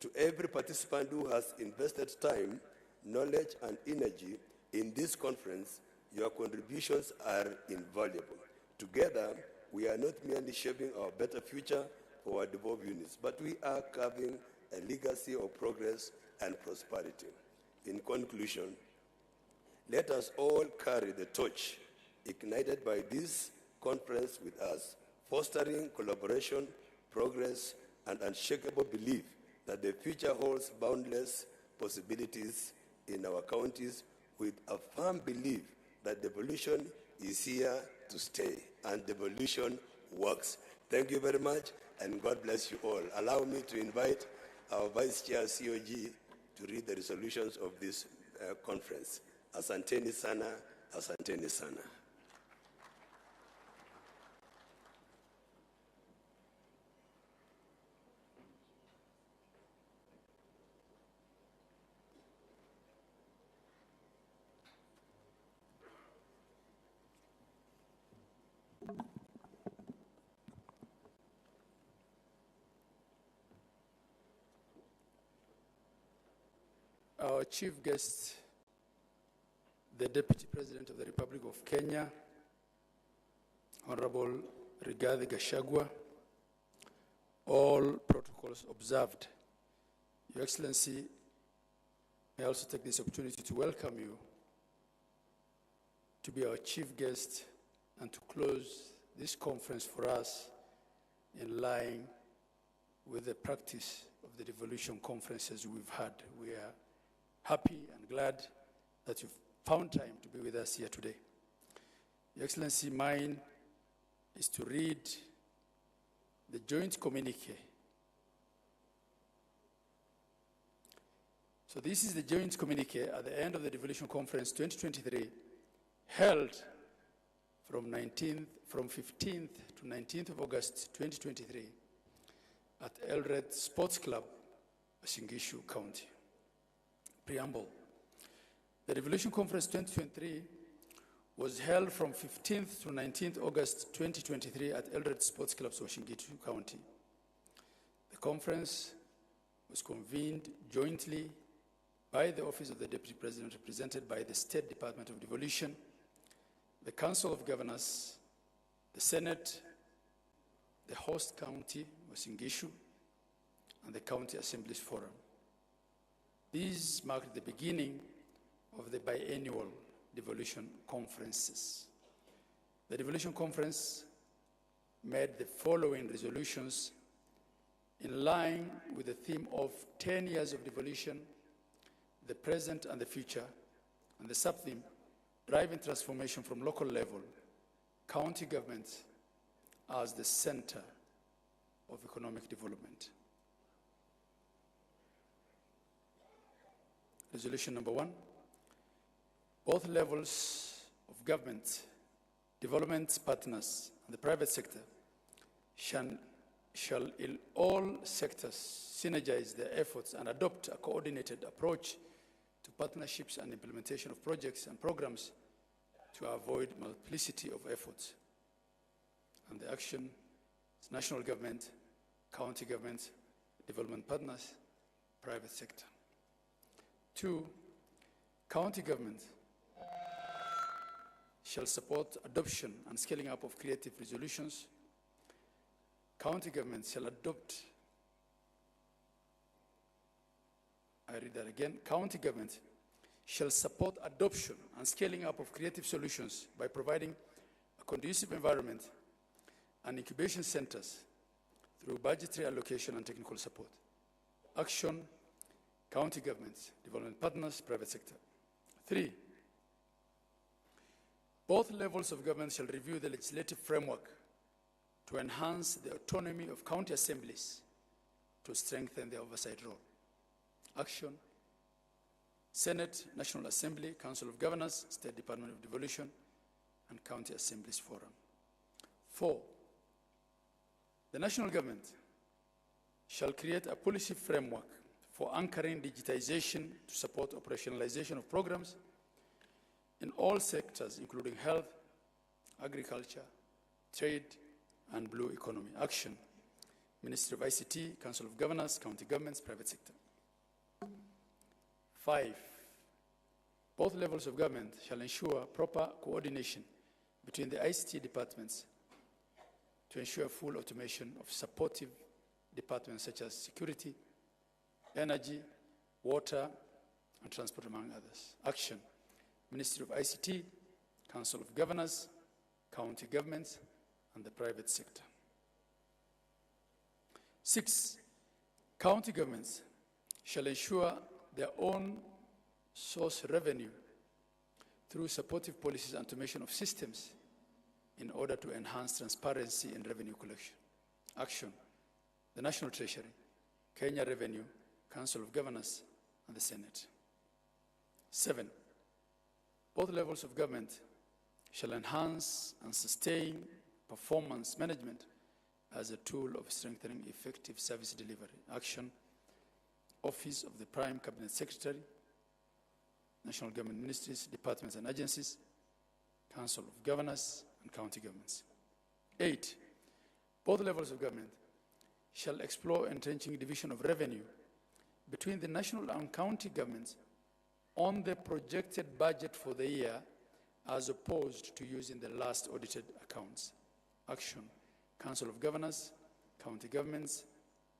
To every participant who has invested time, knowledge, and energy in this conference, your contributions are invaluable. Together, we are not merely shaping our better future for our devolved units, but we are carving a legacy of progress and prosperity. In conclusion, let us all carry the torch ignited by this conference with us, fostering collaboration, progress, and unshakable belief that the future holds boundless possibilities in our counties, with a firm belief that devolution is here to stay and devolution works. Thank you very much, and God bless you all. Allow me to invite our Vice Chair, COG, to read the resolutions of this conference. Asanteni sana, asanteni sana. Our chief guest, the Deputy President of the Republic of Kenya, Honorable Rigathi Gachagua, all protocols observed. Your Excellency, I also take this opportunity to welcome you to be our chief guest and to close this conference for us in line with the practice of the devolution conferences we've had. We are happy and glad that you've found time to be with us here today. Your Excellency, mine is to read the joint communique. So this is the joint communique at the end of the Devolution Conference 2023, held from 15th to 19th of August 2023 at Eldoret Sports Club, Singishu County. Preamble. The Devolution Conference 2023 was held from 15th to 19th August 2023 at Eldoret Sports Club, Singishu County. The conference was convened jointly by the Office of the Deputy President, represented by the State Department of Devolution, the Council of Governors, the Senate, the host county, Singishu, and the County Assemblies Forum. These marked the beginning of the biennial devolution conferences. The devolution conference made the following resolutions in line with the theme of 10 years of devolution, the present and the future, and the sub-theme, driving transformation from local level, county government as the center of economic development. Resolution number 1, both levels of government, development partners, and the private sector shall in all sectors synergize their efforts and adopt a coordinated approach to partnerships and implementation of projects and programs to avoid multiplicity of efforts. And the action is national government, county government, development partners, private sector. 2, county government shall support adoption and scaling up of creative resolutions. County government shall adopt, I read that again, county government shall support adoption and scaling up of creative solutions by providing a conducive environment and incubation centers through budgetary allocation and technical support. Action, county governments, development partners, private sector. 3, both levels of government shall review the legislative framework to enhance the autonomy of county assemblies to strengthen their oversight role. Action, Senate, National Assembly, Council of Governors, State Department of Devolution, and County Assemblies Forum. 4, the national government shall create a policy framework for anchoring digitization to support operationalization of programs in all sectors, including health, agriculture, trade, and blue economy. Action, Ministry of ICT, Council of Governors, county governments, private sector. 5, both levels of government shall ensure proper coordination between the ICT departments to ensure full automation of supportive departments such as security, energy, water, and transport, among others. Action, Ministry of ICT, Council of Governors, county governments, and the private sector. 6, county governments shall ensure their own source revenue through supportive policies and automation of systems in order to enhance transparency in revenue collection. Action, the National Treasury, Kenya Revenue, Council of Governors, and the Senate. 7, both levels of government shall enhance and sustain performance management as a tool of strengthening effective service delivery. Action, Office of the Prime Cabinet Secretary, National Government Ministries, Departments and Agencies, Council of Governors, and county governments. 8, both levels of government shall explore entrenching division of revenue between the national and county governments on the projected budget for the year as opposed to using the last audited accounts. Action, Council of Governors, county governments,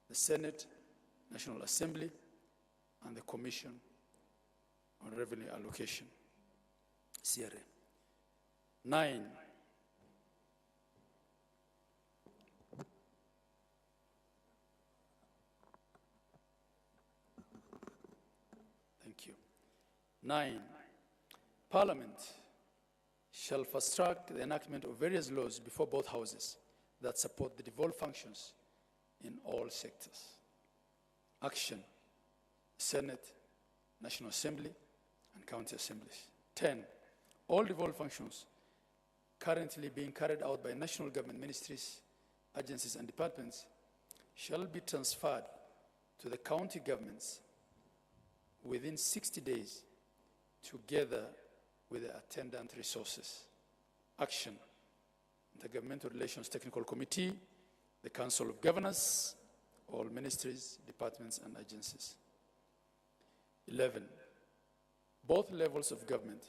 the Senate, National Assembly, and the Commission on Revenue Allocation, CRA. 9, thank you. 9, Parliament shall fast-track the enactment of various laws before both houses that support the devolved functions in all sectors. Action, Senate, National Assembly, and county assemblies. 10, all devolved functions currently being carried out by national government ministries, agencies, and departments shall be transferred to the county governments within 60 days, together with the attendant resources. Action, Intergovernmental Relations Technical Committee, the Council of Governors, all ministries, departments, and agencies. 11, both levels of government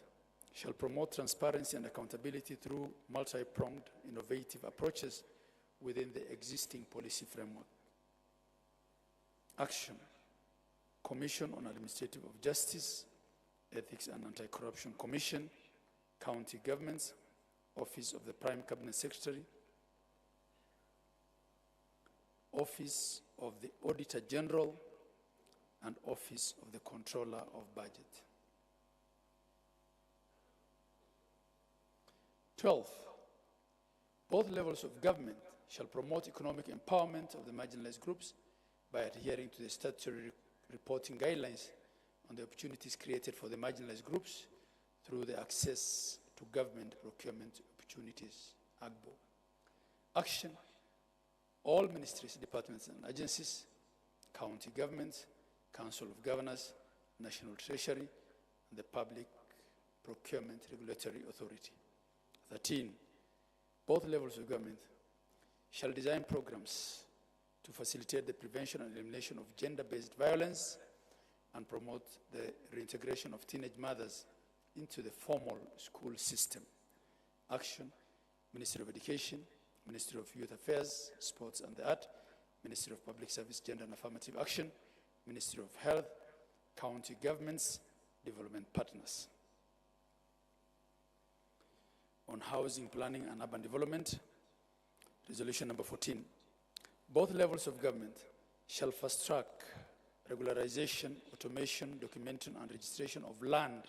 shall promote transparency and accountability through multi-pronged, innovative approaches within the existing policy framework. Action, Commission on Administrative of Justice, Ethics and Anti-Corruption Commission, County Governments, Office of the Prime Cabinet Secretary, Office of the Auditor General, and Office of the Controller of Budget. 12. Both levels of government shall promote economic empowerment of the marginalized groups by adhering to the statutory reporting guidelines on the opportunities created for the marginalized groups through the Access to Government Procurement Opportunities (AGBO). Action: all ministries, departments and agencies, county governments, Council of Governors, National Treasury, and the Public Procurement Regulatory Authority. 13. Both levels of government shall design programs to facilitate the prevention and elimination of gender-based violence and promote the reintegration of teenage mothers into the formal school system. Action: Ministry of Education, Ministry of Youth Affairs, Sports and the Art, Ministry of Public Service, Gender and Affirmative Action, Ministry of Health, county governments, development partners. On housing planning and urban development, resolution number 14. Both levels of government shall fast-track regularization, automation, documentation, and registration of land,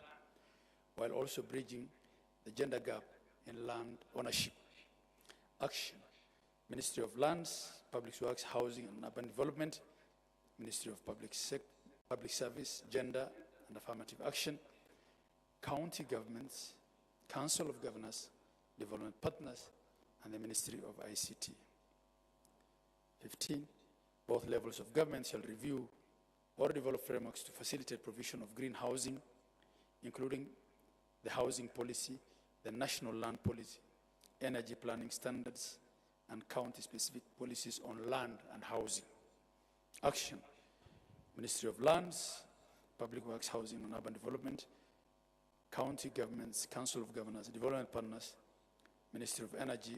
while also bridging the gender gap in land ownership. Action: Ministry of Lands, Public Works, Housing and Urban Development, Ministry of Public Service, Gender and Affirmative Action, county governments, Council of Governors, development partners, and the Ministry of ICT. 15. Both levels of government shall review or develop frameworks to facilitate provision of green housing, including the housing policy, the national land policy, energy planning standards, and county-specific policies on land and housing. Action: Ministry of Lands, Public Works, Housing and Urban Development, county governments, Council of Governors, development partners, Ministry of Energy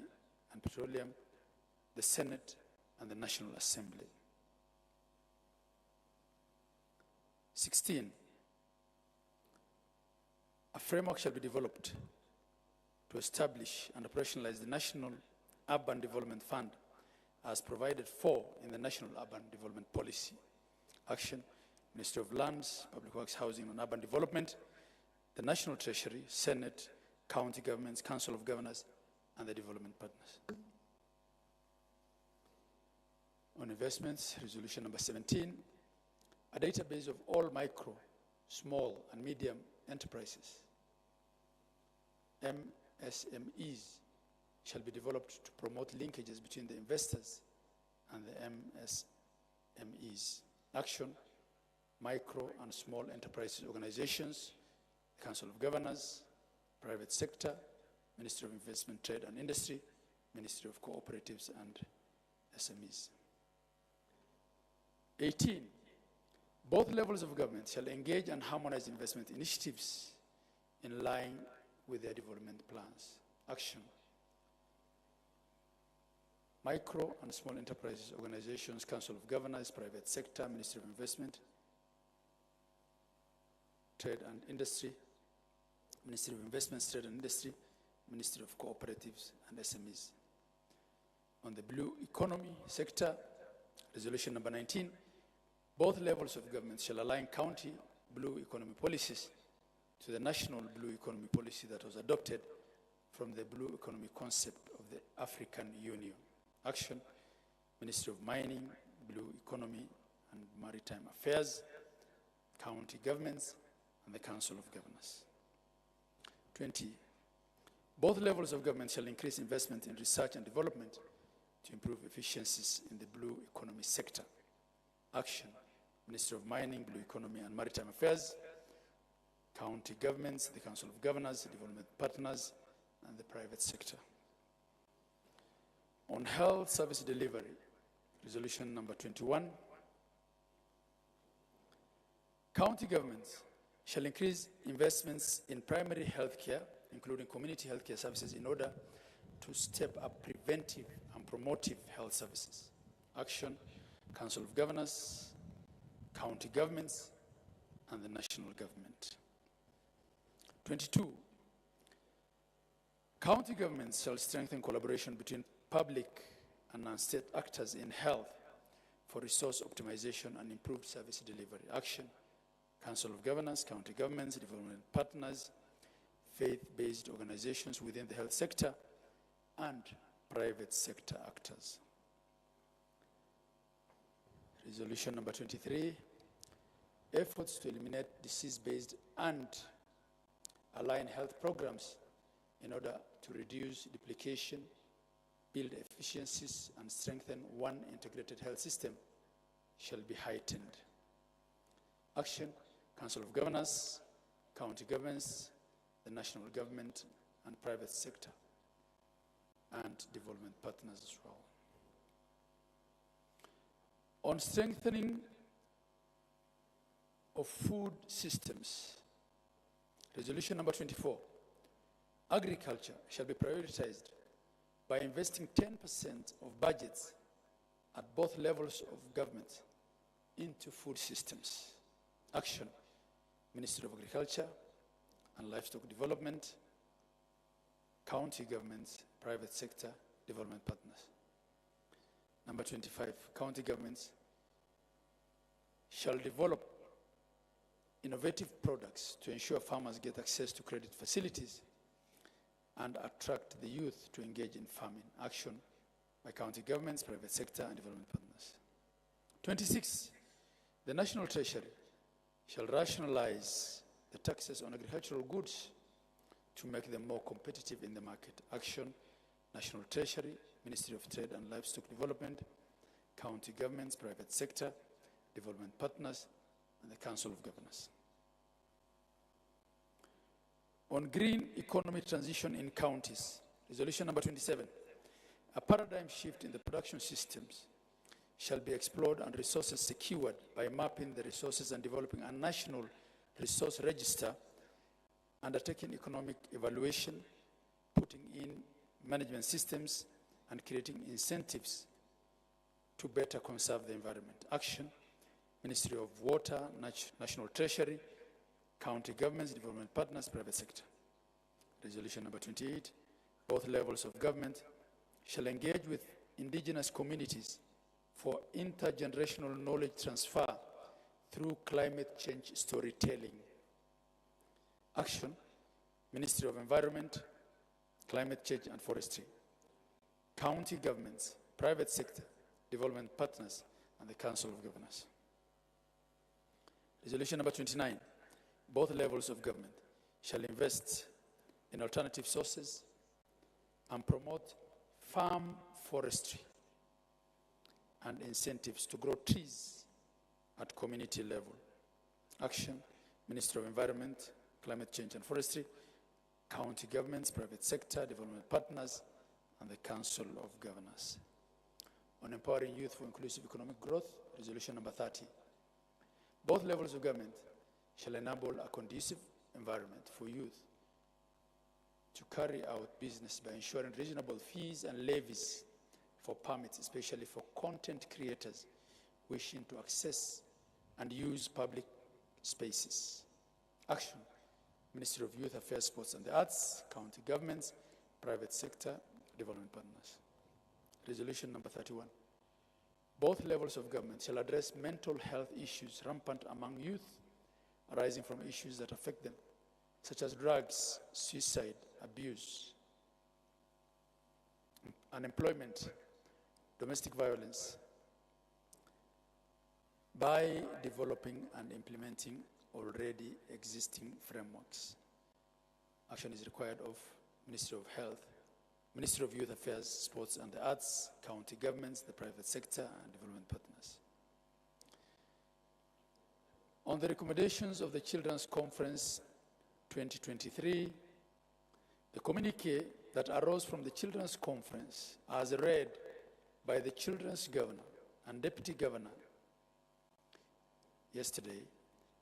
and Petroleum, the Senate, and the National Assembly. 16. A framework shall be developed to establish and operationalize the National Urban Development Fund as provided for in the National Urban Development Policy. Action: Ministry of Lands, Public Works, Housing and Urban Development, the National Treasury, Senate, county governments, Council of Governors, and the development partners. On investments, resolution number 17, a database of all micro, small, and medium enterprises, MSMEs, shall be developed to promote linkages between the investors and the MSMEs. Action: micro and small enterprises organizations, Council of Governors, private sector, Ministry of Investment, Trade and Industry, Ministry of Cooperatives and SMEs. 18. Both levels of government shall engage and harmonize investment initiatives in line with their development plans. Action: micro and small enterprises organizations, Council of Governors, private sector, Ministry of Investment, Trade and Industry, Ministry of Investments, Trade and Industry, Ministry of Cooperatives and SMEs. On the blue economy sector, resolution number 19, both levels of government shall align county blue economy policies to the national blue economy policy that was adopted from the blue economy concept of the African Union. Action: Ministry of Mining, Blue Economy and Maritime Affairs, county governments, and the Council of Governors. 20. Both levels of government shall increase investment in research and development to improve efficiencies in the blue economy sector. Action: Ministry of Mining, Blue Economy and Maritime Affairs, county governments, the Council of Governors, development partners, and the private sector. On health service delivery, resolution number 21, county governments shall increase investments in primary health care, including community health care services, in order to step up preventive and promotive health services. Action: Council of Governors, county governments, and the national government. 22, county governments shall strengthen collaboration between public and non-state actors in health for resource optimization and improved service delivery. Action, Council of Governors, county governments, development partners, faith-based organizations within the health sector, and private sector actors. Resolution number 23, efforts to eliminate disease-based and align health programs in order to reduce duplication, build efficiencies, and strengthen one integrated health system shall be heightened. Action, Council of Governors, county governments, the national government, and private sector, and development partners as well. On strengthening of food systems, resolution number 24, agriculture shall be prioritized by investing 10% of budgets at both levels of government into food systems. Action, Ministry of Agriculture and Livestock Development, county governments, private sector, development partners. Number 25, county governments shall develop innovative products to ensure farmers get access to credit facilities and attract the youth to engage in farming. Action by county governments, private sector, and development partners. 26, the National Treasury shall rationalize the taxes on agricultural goods to make them more competitive in the market. Action, National Treasury, Ministry of Trade and Livestock Development, county governments, private sector, development partners, and the Council of Governors. On green economy transition in counties, resolution number 27, a paradigm shift in the production systems shall be explored and resources secured by mapping the resources and developing a national resource register, undertaking economic evaluation, putting in management systems, and creating incentives to better conserve the environment. Action, Ministry of Water, National Treasury, county governments, development partners, private sector. Resolution number 28, both levels of government shall engage with indigenous communities for intergenerational knowledge transfer through climate change storytelling. Action, Ministry of Environment, Climate Change and Forestry, county governments, private sector, development partners, and the Council of Governors. Resolution number 29, both levels of government shall invest in alternative sources and promote farm forestry and incentives to grow trees at community level. Action, Ministry of Environment, Climate Change and Forestry, county governments, private sector, development partners, and the Council of Governors. On empowering youth for inclusive economic growth, resolution number 30. Both levels of government shall enable a conducive environment for youth to carry out business by ensuring reasonable fees and levies for permits, especially for content creators wishing to access and use public spaces. Action, Ministry of Youth Affairs, Sports and the Arts, county governments, private sector, development partners. Resolution number 31. Both levels of government shall address mental health issues rampant among youth arising from issues that affect them, such as drugs, suicide, abuse, unemployment, domestic violence, by developing and implementing already existing frameworks. Action is required of Ministry of Health, Ministry of Youth Affairs, Sports and the Arts, county governments, the private sector, and development partners. On the recommendations of the Children's Conference 2023, the communique that arose from the Children's Conference, as read by the Children's Governor and Deputy Governor yesterday,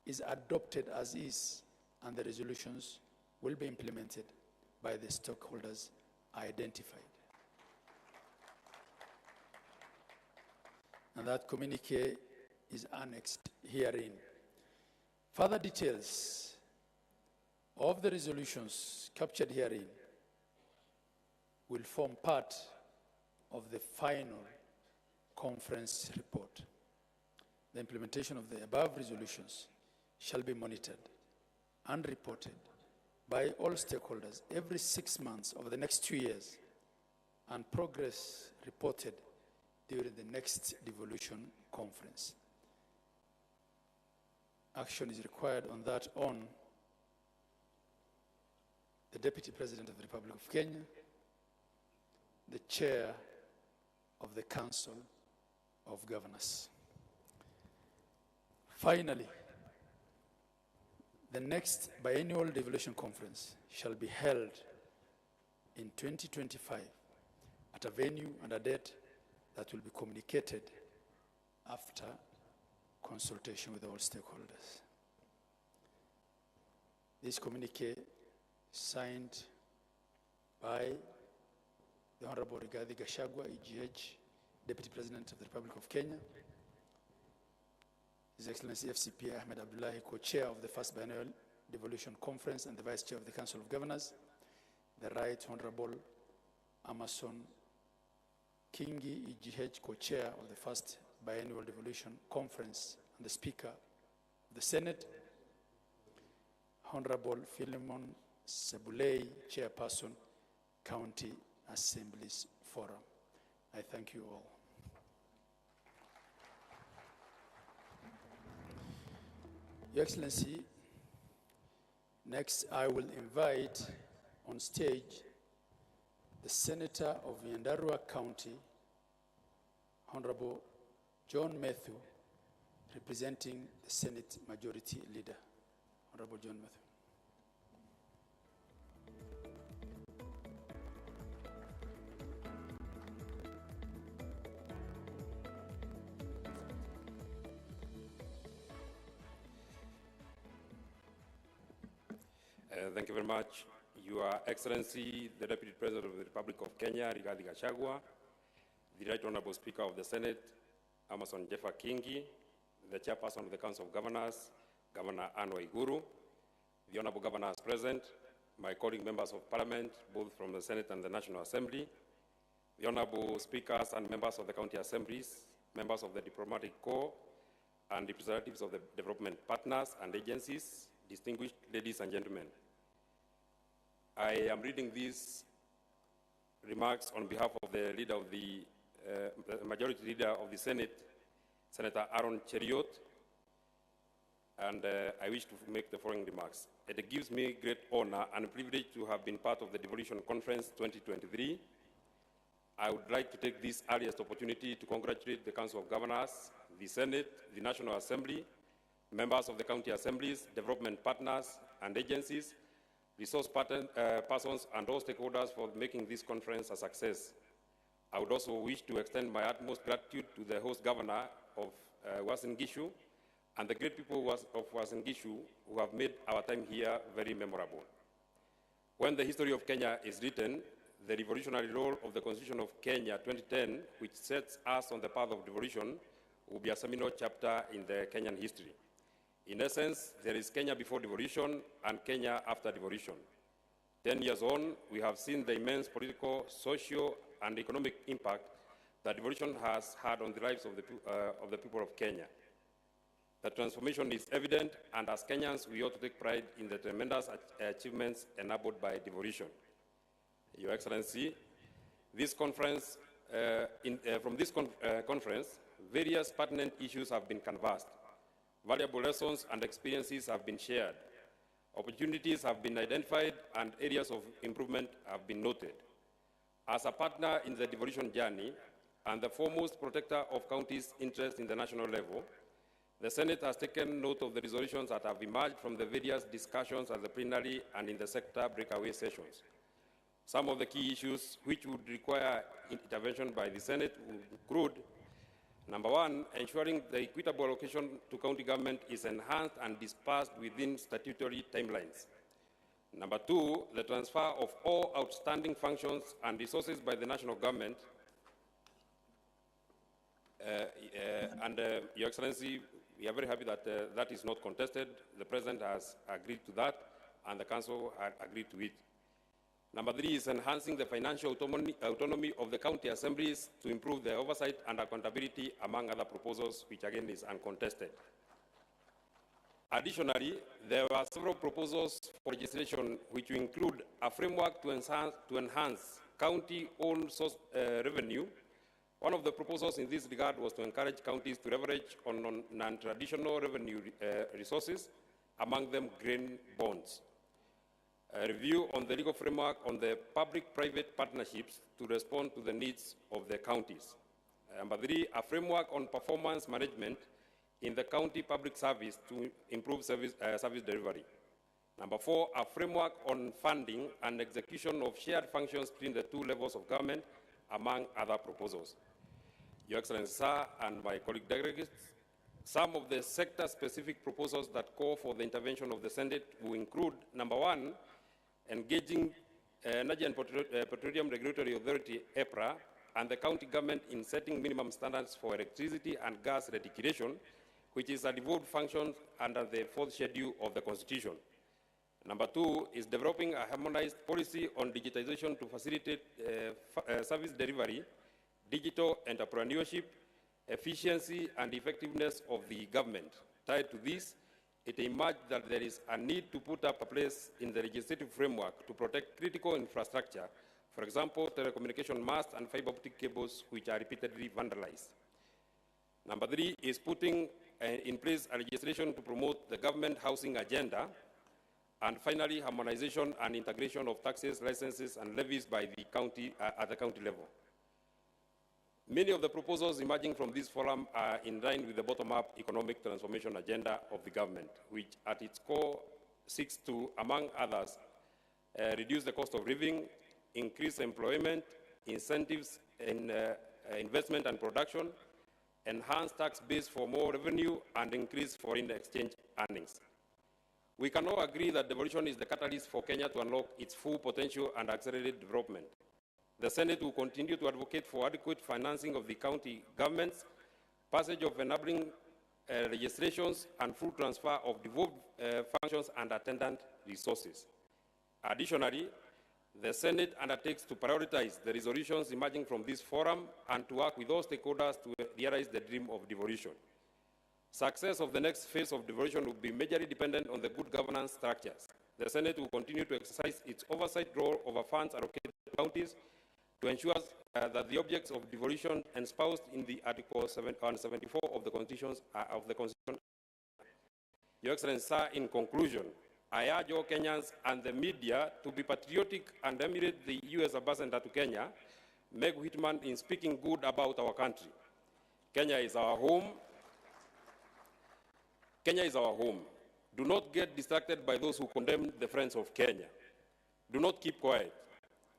is adopted as is, and the resolutions will be implemented by the stakeholders identified. And that communique is annexed herein. Further details of the resolutions captured herein will form part of the final conference report. The implementation of the above resolutions shall be monitored and reported by all stakeholders every 6 months over the next 2 years, and progress reported during the next devolution conference. Action is required on that on the Deputy President of the Republic of Kenya, the Chair of the Council of Governors. Finally, the next biennial devolution conference shall be held in 2025 at a venue and a date that will be communicated after consultation with all stakeholders. This communique signed by the Honorable Rigathi Gachagua, EGH, Deputy President of the Republic of Kenya, His Excellency FCP Ahmed Abdullahi, Co-Chair of the First Biennial Devolution Conference and the Vice Chair of the Council of Governors, the Right Honorable Amason Kingi, EGH, Co-Chair of the First Biennial Devolution Conference and the Speaker of the Senate, Honorable Philemon Sebulei, Chairperson, County Assemblies Forum. I thank you all. Your Excellency, next I will invite on stage the Senator of Nyandarua County, Honorable John Matthew, representing the Senate Majority Leader. Honorable John Matthew. Thank you very much. Your Excellency, the Deputy President of the Republic of Kenya, Rigathi Gachagua, the Right Honorable Speaker of the Senate, Amason Jeffa Kingi, the Chairperson of the Council of Governors, Governor Anne Waiguru, the Honorable Governors present, my colleague members of Parliament, both from the Senate and the National Assembly, the Honorable Speakers and members of the County Assemblies, members of the Diplomatic Corps, and representatives of the development partners and agencies, distinguished ladies and gentlemen. I am reading these remarks on behalf of the leader of the Majority Leader of the Senate, Senator Aaron Cheriot, and I wish to make the following remarks. It gives me great honor and privilege to have been part of the Devolution Conference 2023. I would like to take this earliest opportunity to congratulate the Council of Governors, the Senate, the National Assembly, members of the county assemblies, development partners and agencies, resource persons and all stakeholders for making this conference a success. I would also wish to extend my utmost gratitude to the host governor of Uasin Gishu and the great people of Uasin Gishu who have made our time here very memorable. When the history of Kenya is written, the revolutionary role of the Constitution of Kenya 2010, which sets us on the path of devolution, will be a seminal chapter in the Kenyan history. In essence, there is Kenya before devolution and Kenya after devolution. 10 years on, we have seen the immense political, social, and economic impact that devolution has had on the lives of the people of Kenya. The transformation is evident, and as Kenyans, we ought to take pride in the tremendous achievements enabled by devolution. Your Excellency, this conference, from this conference, various pertinent issues have been canvassed. Valuable lessons and experiences have been shared. Opportunities have been identified and areas of improvement have been noted. As a partner in the devolution journey and the foremost protector of counties' interests in the national level, the Senate has taken note of the resolutions that have emerged from the various discussions at the plenary and in the sector breakaway sessions. Some of the key issues which would require intervention by the Senate would include: number one, ensuring the equitable allocation to county government is enhanced and dispersed within statutory timelines. Number two, the transfer of all outstanding functions and resources by the national government Your Excellency, we are very happy that that is not contested. The President has agreed to that, and the Council had agreed to it. Number 3 is enhancing the financial autonomy of the county assemblies to improve their oversight and accountability, among other proposals, which again is uncontested. Additionally, there were several proposals for legislation which include a framework to enhance county-owned source revenue. One of the proposals in this regard was to encourage counties to leverage on non-traditional revenue resources, among them grain bonds. A review on the legal framework on the public-private partnerships to respond to the needs of the counties. Number 3, a framework on performance management in the county public service to improve service delivery. Number 4, a framework on funding and execution of shared functions between the 2 levels of government, among other proposals. Your Excellency, sir, and my colleague delegates, some of the sector-specific proposals that call for the intervention of the Senate will include, number 1, engaging Energy and Petroleum Regulatory Authority, EPRA, and the county government in setting minimum standards for electricity and gas reticulation, which is a devolved function under the 4th schedule of the Constitution. Number 2 is developing a harmonized policy on digitization to facilitate service delivery, digital entrepreneurship, efficiency, and effectiveness of the government. Tied to this, it emerged that there is a need to put up a place in the legislative framework to protect critical infrastructure, for example, telecommunication masts and fiber optic cables, which are repeatedly vandalized. Number 3 is putting in place a legislation to promote the government housing agenda. And finally, harmonization and integration of taxes, licenses, and levies by the county, at the county level. Many of the proposals emerging from this forum are in line with the bottom-up economic transformation agenda of the government, which at its core seeks to, among others, reduce the cost of living, increase employment, incentives in investment and production, enhance tax base for more revenue, and increase foreign exchange earnings. We can all agree that devolution is the catalyst for Kenya to unlock its full potential and accelerate development. The Senate will continue to advocate for adequate financing of the county governments, passage of enabling legislations, and full transfer of devolved functions and attendant resources. Additionally, the Senate undertakes to prioritize the resolutions emerging from this forum and to work with all stakeholders to realize the dream of devolution. Success of the next phase of devolution will be majorly dependent on the good governance structures. The Senate will continue to exercise its oversight role over funds allocated to counties to ensure that the objects of devolution espoused in the Article 74 of the Constitution Your Excellency, sir, in conclusion, I urge all Kenyans and the media to be patriotic and emulate the U.S. Ambassador to Kenya, Meg Whitman, in speaking good about our country. Kenya is our home. Kenya is our home. Do not get distracted by those who condemn the friends of Kenya. Do not keep quiet.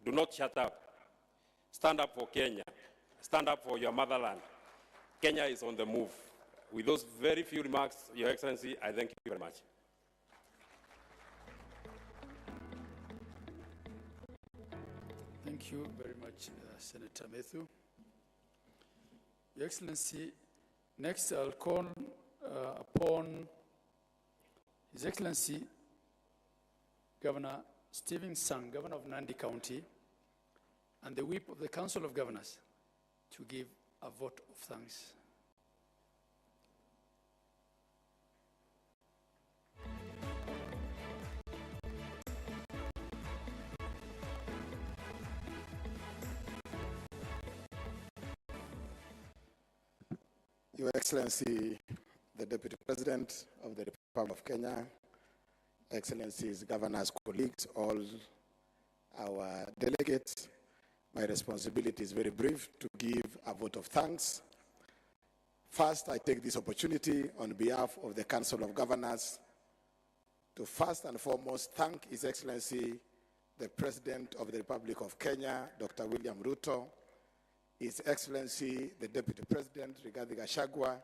Do not shut up. Stand up for Kenya. Stand up for your motherland. Kenya is on the move. With those very few remarks, Your Excellency, I thank you very much. Thank you very much, Senator Methu. Your Excellency, next I'll call upon His Excellency Governor Stephen Sang, Governor of Nandi County, and the Whip of the Council of Governors to give a vote of thanks. Your Excellency, the Deputy President of the Republic of Kenya, Excellencies, Governors, colleagues, all our delegates, my responsibility is very brief to give a vote of thanks. First, I take this opportunity on behalf of the Council of Governors to first and foremost thank His Excellency, the President of the Republic of Kenya, Dr. William Ruto, His Excellency, the Deputy President, Rigathi Gachagua,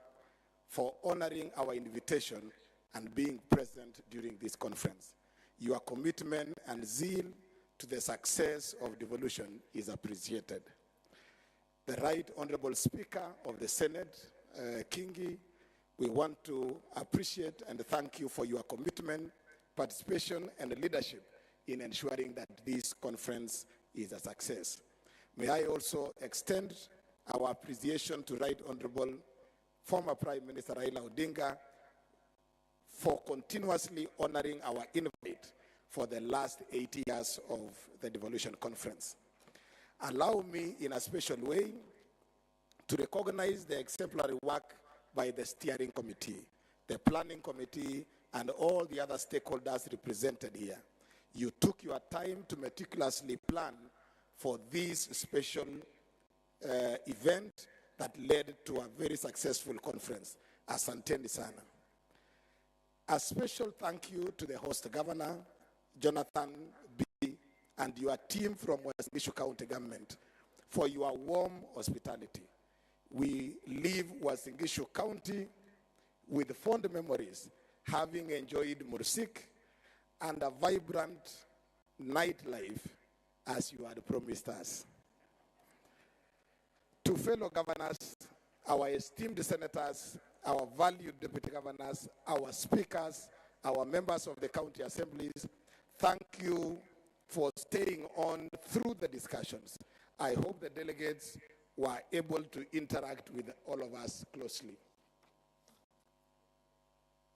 for honoring our invitation and being present during this conference. Your commitment and zeal to the success of devolution is appreciated. the Right Honorable Speaker of the Senate, Kingi, we want to appreciate and thank you for your commitment, participation, and leadership in ensuring that this conference is a success. May I also extend our appreciation to Right Honorable former Prime Minister Raila Odinga for continuously honoring our invite for the last 8 years of the Devolution Conference. Allow me, in a special way, to recognize the exemplary work by the steering committee, the planning committee, and all the other stakeholders represented here. You took your time to meticulously plan for this special event that led to a very successful conference. Asanteni sana. A special thank you to the host governor, Jonathan B., and your team from Uasin Gishu County Government for your warm hospitality. We leave Uasin Gishu County with fond memories, having enjoyed Mursik and a vibrant nightlife as you had promised us. To fellow governors, our esteemed senators, our valued deputy governors, our speakers, our members of the county assemblies, thank you for staying on through the discussions. I hope the delegates were able to interact with all of us closely.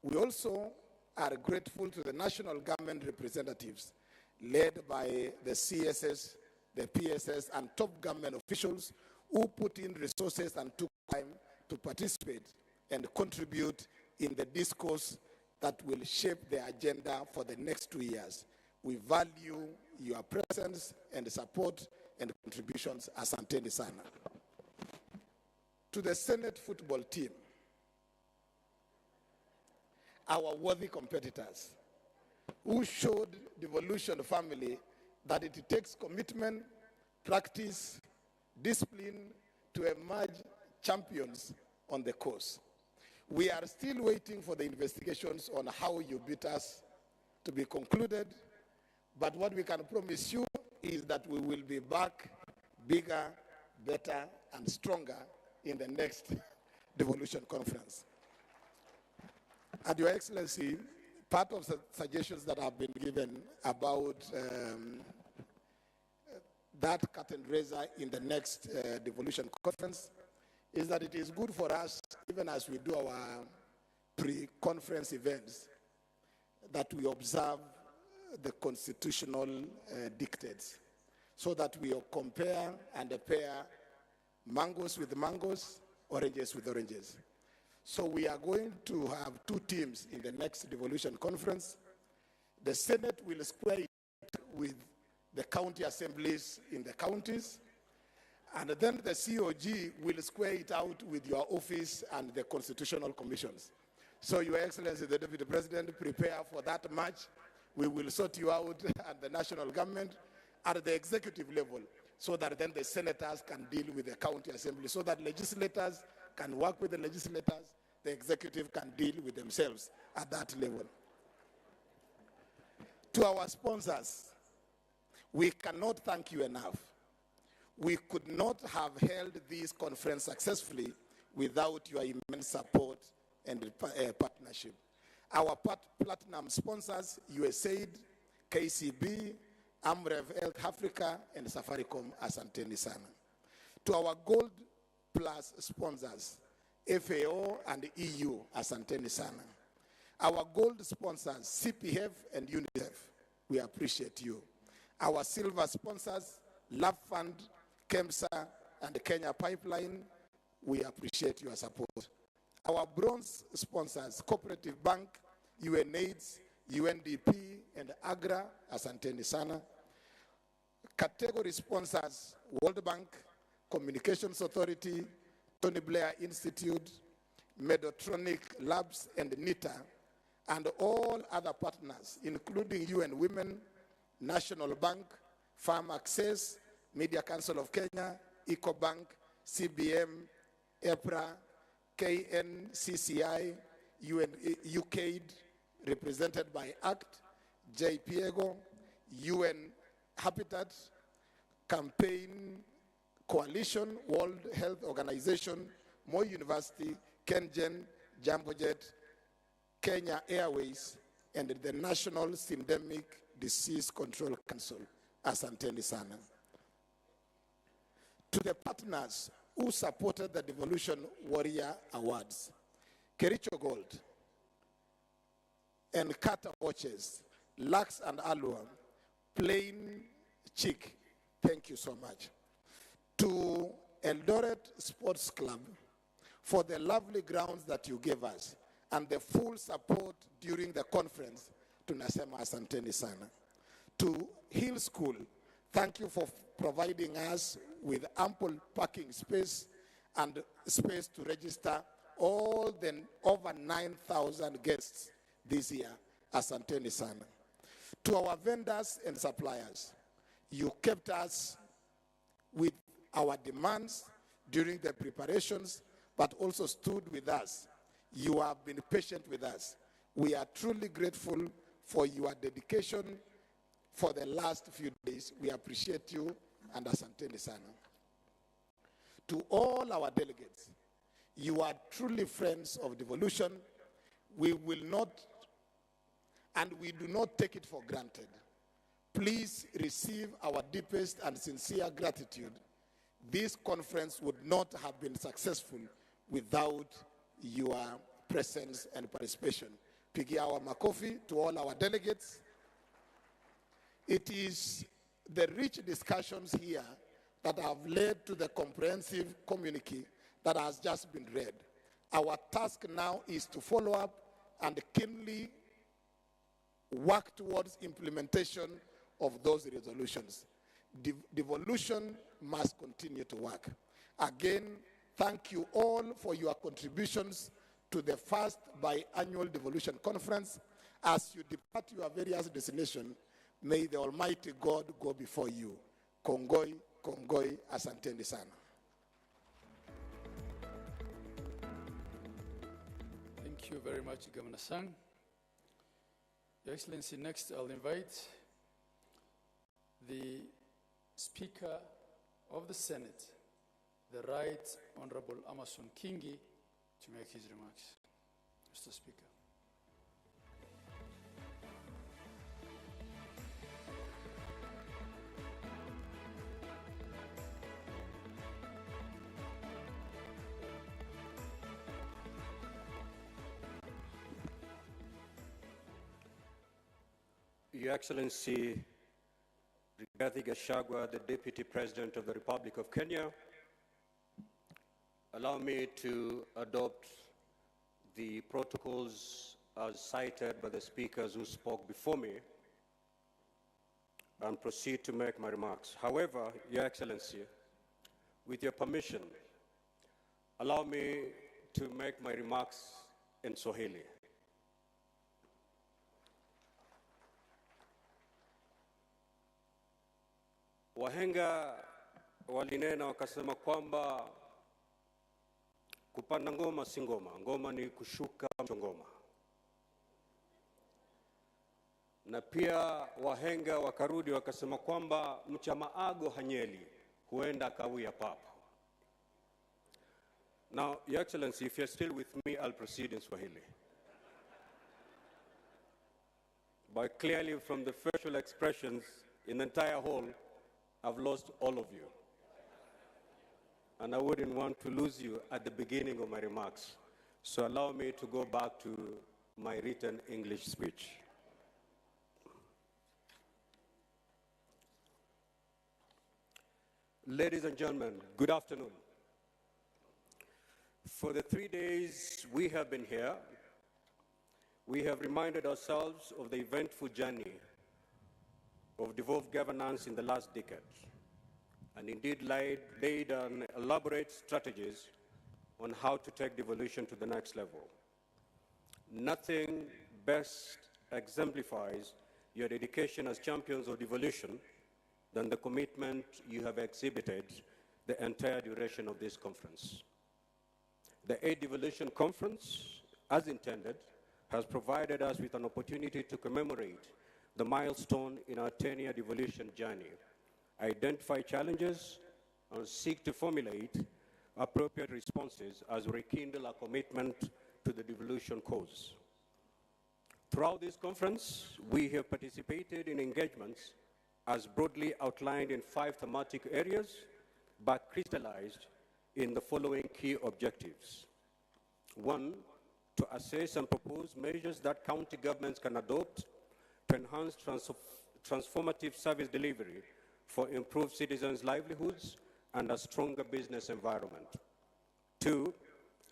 We also are grateful to the national government representatives led by the CSS, the PSS, and top government officials who put in resources and took time to participate and contribute in the discourse that will shape the agenda for the next 2 years. We value your presence and support and contributions. Asanteni sana. To the Senate football team, our worthy competitors, who showed Devolution family that it takes commitment, practice, discipline to emerge champions on the course. We are still waiting for the investigations on how you beat us to be concluded, but what we can promise you is that we will be back bigger, better, and stronger in the next Devolution Conference. And Your Excellency, part of the suggestions that have been given about that curtain raiser in the next Devolution Conference is that it is good for us, even as we do our pre-conference events, that we observe the constitutional dictates, so that we compare and pair mangoes with mangoes, oranges with oranges. So we are going to have 2 teams in the next Devolution Conference. The Senate will square it with the county assemblies in the counties, and then the COG will square it out with your office and the constitutional commissions. So, Your Excellency, the Deputy President, prepare for that match. We will sort you out at the national government, at the executive level, so that then the senators can deal with the county assembly, so that legislators can work with the legislators, the executive can deal with themselves at that level. To our sponsors, we cannot thank you enough. We could not have held this conference successfully without your immense support and partnership. Our platinum sponsors, USAID, KCB, Amrev Health Africa, and Safaricom, asanteni sana. To our Gold Plus sponsors, FAO and EU, asanteni sana. Our gold sponsors, CPF and UNICEF, we appreciate you. Our silver sponsors, Love Fund, KEMSA, and the Kenya Pipeline, we appreciate your support. Our bronze sponsors, Cooperative Bank, UNAIDS, UNDP, and AGRA, asanteni sana. Category sponsors, World Bank, Communications Authority, Tony Blair Institute, Medotronic Labs, and NITA, and all other partners, including UN Women, National Bank, Farm Access, Media Council of Kenya, EcoBank, CBM, EPRA, KNCCI, UKAID, represented by ACT, JPIEGO, UN Habitat, Campaign Coalition, World Health Organization, Moi University, KenGen, Jambojet, Kenya Airways, and the National Syndemic Disease Control Council. Asanteni sana. To the partners who supported the Devolution Warrior Awards, Kericho Gold, and Carter Watches, Lux and Alua, Plain Chick, thank you so much. To Eldoret Sports Club, for the lovely grounds that you gave us and the full support during the conference, tunasema asanteni sana. To Hill School, thank you for providing us with ample parking space and space to register all the over 9,000 guests this year. Asanteni sana. To our vendors and suppliers, you kept us with our demands during the preparations, but also stood with us. You have been patient with us. We are truly grateful for your dedication for the last few days. We appreciate you, and asanteni sana. To all our delegates, you are truly friends of Devolution. We will not, and we do not take it for granted. Please receive our deepest and sincere gratitude. This conference would not have been successful without your presence and participation. Pigia our makofi to all our delegates. It is the rich discussions here that have led to the comprehensive communique that has just been read. Our task now is to follow up and keenly work towards implementation of those resolutions. Devolution must continue to work. Again, thank you all for your contributions to the first biannual Devolution Conference. As you depart your various destinations, may the Almighty God go before you. Kongoi, Kongoi, asanteni sana. Thank you very much, Governor Sang. Your Excellency, next I'll invite the Speaker of the Senate, the Right Honorable Amason Kingi, to make his remarks. Mr. Speaker. Your Excellency, Rigathi Gachagua, the Deputy President of the Republic of Kenya, allow me to adopt the protocols as cited by the speakers who spoke before me and proceed to make my remarks. However, Your Excellency, with your permission, allow me to make my remarks in Swahili. Wahenga walinena wakasema kwamba kupanda ngoma si ngoma, ngoma ni kushuka ngoma. Na pia wahenga wakarudi wakasema kwamba mchamaago hanyeli, huenda kawia papo. Now, Your Excellency, if you're still with me, I'll proceed in Swahili. But clearly from the facial expressions in the entire hall, I've lost all of you. And I wouldn't want to lose you at the beginning of my remarks. So allow me to go back to my written English speech. Ladies and gentlemen, good afternoon. For the 3 days we have been here, we have reminded ourselves of the eventful journey of devolved governance in the last decade, and indeed laid on elaborate strategies on how to take devolution to the next level. Nothing best exemplifies your dedication as champions of devolution than the commitment you have exhibited the entire duration of this conference. The 8th Devolution Conference, as intended, has provided us with an opportunity to commemorate the milestone in our 10-year devolution journey, identify challenges, and seek to formulate appropriate responses as we rekindle our commitment to the devolution cause. Throughout this conference, we have participated in engagements as broadly outlined in 5 thematic areas, but crystallized in the following key objectives. 1, to assess and propose measures that county governments can adopt to enhance transformative service delivery for improved citizens' livelihoods and a stronger business environment. 2,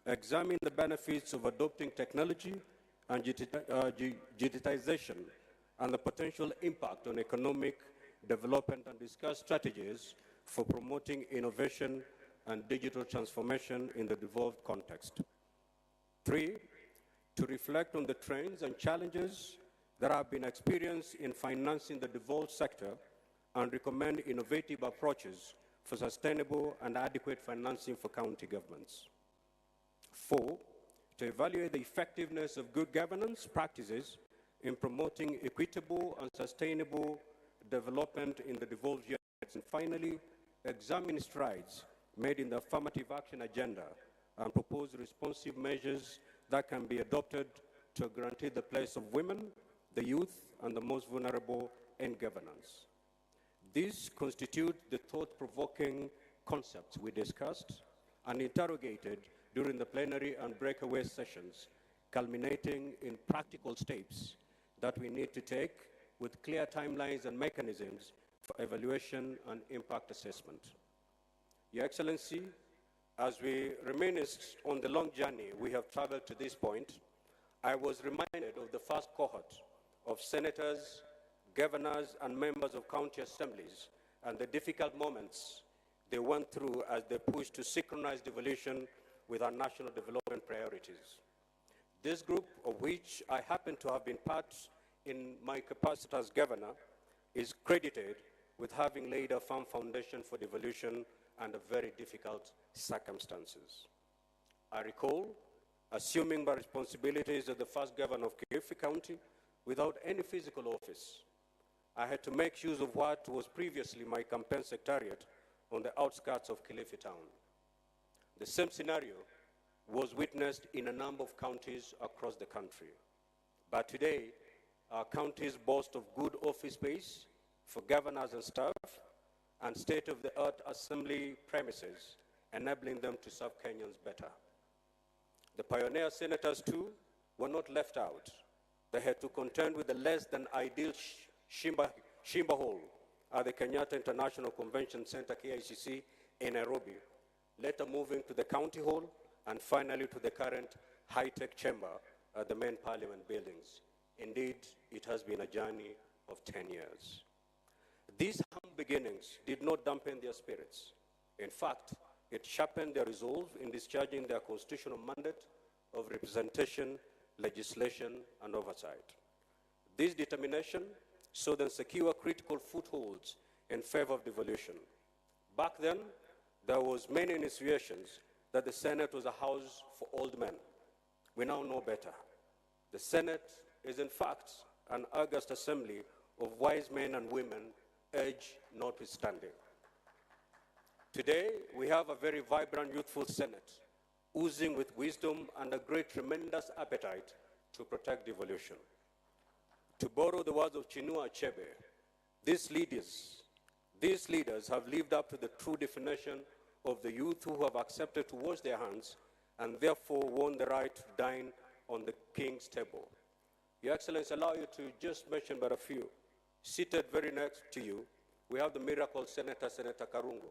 examine the benefits of adopting technology and digitization and the potential impact on economic development, and discuss strategies for promoting innovation and digital transformation in the devolved context. 3, to reflect on the trends and challenges that have been experienced in financing the devolved sector and recommend innovative approaches for sustainable and adequate financing for county governments. 4, to evaluate the effectiveness of good governance practices in promoting equitable and sustainable development in the devolved units. And finally, examine strides made in the affirmative action agenda and propose responsive measures that can be adopted to guarantee the place of women, the youth, and the most vulnerable in governance. These constitute the thought-provoking concepts we discussed and interrogated during the plenary and breakaway sessions, culminating in practical steps that we need to take with clear timelines and mechanisms for evaluation and impact assessment. Your Excellency, as we reminisce on the long journey we have traveled to this point, I was reminded of the first cohort of senators, governors, and members of county assemblies and the difficult moments they went through as they pushed to synchronize devolution with our national development priorities. This group, of which I happen to have been part in my capacity as governor, is credited with having laid a firm foundation for devolution under very difficult circumstances. I recall assuming my responsibilities as the first governor of Kilifi County without any physical office. I had to make use of what was previously my campaign secretariat on the outskirts of Kilifi town. The same scenario was witnessed in a number of counties across the country. But today, our counties boast of good office space for governors and staff and state-of-the-art assembly premises, enabling them to serve Kenyans better. The pioneer senators, too, were not left out. They had to contend with the less than ideal Shimba Hall at the Kenyatta International Convention Center, KICC, in Nairobi, later moving to the County Hall, and finally to the current high-tech chamber at the main parliament buildings. Indeed, it has been a journey of 10 years. These humble beginnings did not dampen their spirits. In fact, it sharpened their resolve in discharging their constitutional mandate of representation, legislation, and oversight. This determination saw them secure critical footholds in favor of devolution. Back then, there was many insinuations that the Senate was a house for old men. We now know better. The Senate is, in fact, an august assembly of wise men and women, age notwithstanding. Today, we have a very vibrant, youthful Senate, oozing with wisdom and a great, tremendous appetite to protect devolution. To borrow the words of Chinua Achebe, these leaders have lived up to the true definition of the youth who have accepted to wash their hands and therefore won the right to dine on the king's table. Your Excellency, allow you to just mention but a few. Seated very next to you, we have the miracle Senator, Senator Karungo,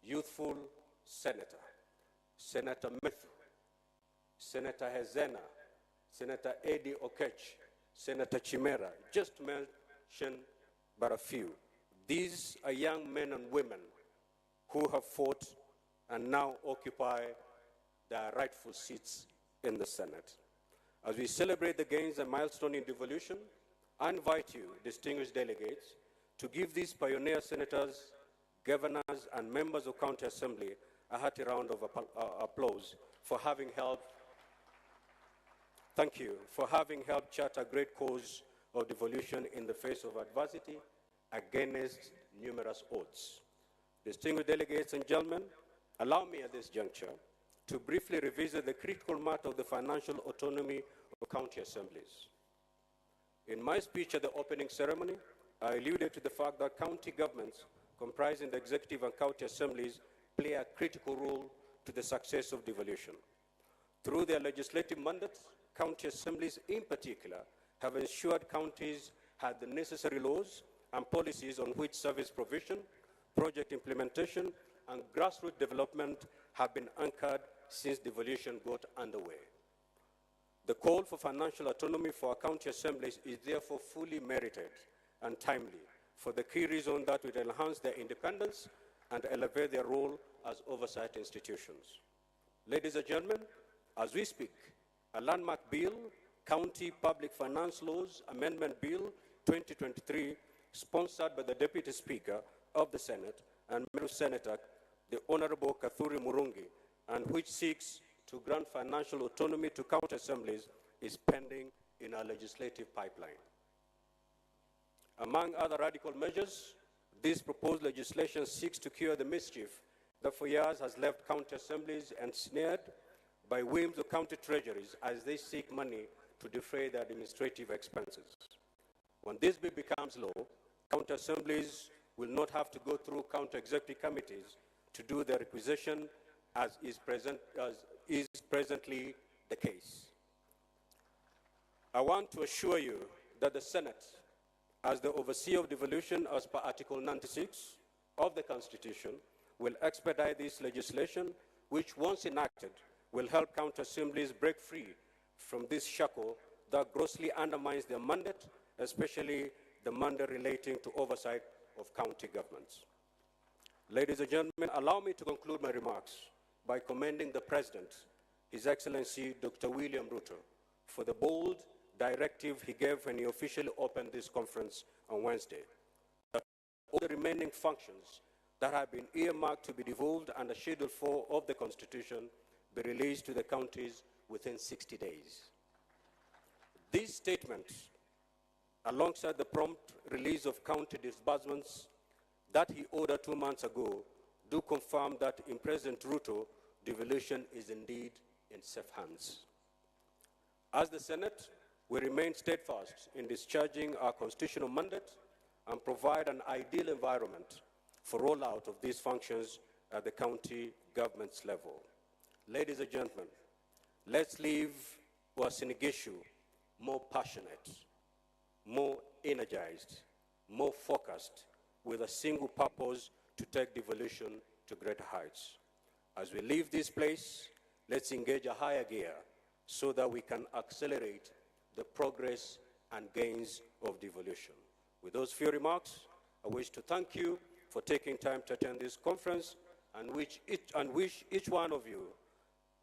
youthful senator, Senator Methu, Senator Hezena, Senator Eddie Okech, Senator Chimera, just to mention but a few. These are young men and women who have fought and now occupy their rightful seats in the Senate. As we celebrate the gains and milestone in devolution, I invite you, distinguished delegates, to give these pioneer senators, governors, and members of County Assembly a hearty round of applause for having helped. Thank you for having helped chart a great cause of devolution in the face of adversity against numerous odds. Distinguished delegates and gentlemen, allow me at this juncture to briefly revisit the critical matter of the financial autonomy of county assemblies. In my speech at the opening ceremony, I alluded to the fact that county governments comprising the executive and county assemblies play a critical role to the success of devolution. Through their legislative mandates, county assemblies in particular have ensured counties had the necessary laws and policies on which service provision, project implementation, and grassroots development have been anchored since devolution got underway. The call for financial autonomy for our county assemblies is therefore fully merited and timely for the key reason that it will enhance their independence and elevate their role as oversight institutions. Ladies and gentlemen, as we speak, a landmark bill, County Public Finance Laws Amendment Bill 2023, sponsored by the Deputy Speaker of the Senate and Meru Senator, the Honorable Kathuri Murungi, and which seeks to grant financial autonomy to county assemblies, is pending in our legislative pipeline. Among other radical measures, this proposed legislation seeks to cure the mischief that for years has left county assemblies ensnared by whims of county treasuries as they seek money to defray their administrative expenses. When this bill becomes law, county assemblies will not have to go through county executive committees to do their requisition as is presently the case. I want to assure you that the Senate, as the overseer of devolution as per Article 96 of the Constitution, will expedite this legislation, which once enacted will help county assemblies break free from this shackle that grossly undermines their mandate, especially the mandate relating to oversight of county governments. Ladies and gentlemen, allow me to conclude my remarks by commending the President, His Excellency Dr. William Ruto, for the bold directive he gave when he officially opened this conference on Wednesday, that all the remaining functions that have been earmarked to be devolved under Schedule 4 of the Constitution be released to the counties within 60 days. This statement, alongside the prompt release of county disbursements that he ordered 2 months ago, do confirm that in President Ruto, devolution is indeed in safe hands. As the Senate, we remain steadfast in discharging our constitutional mandate and provide an ideal environment for rollout of these functions at the county government's level. Ladies and gentlemen, let's leave Uasin-Gishu more passionate, more energized, more focused, with a single purpose to take devolution to greater heights. As we leave this place, let's engage a higher gear so that we can accelerate the progress and gains of devolution. With those few remarks, I wish to thank you for taking time to attend this conference and wish each one of you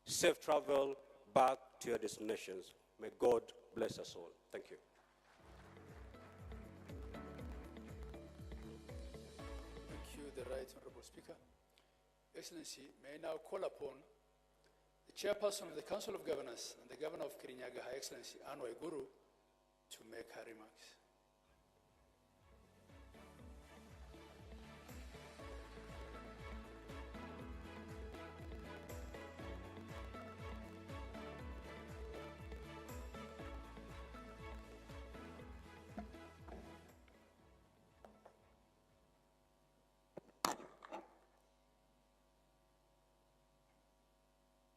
safe travel back to your destinations. May God bless us all. Thank you. Thank you, the Right Honorable Speaker. Excellency, may I now call upon the Chairperson of the Council of Governors and the Governor of Kirinyaga, Her Excellency Anne Waiguru, to make her remarks.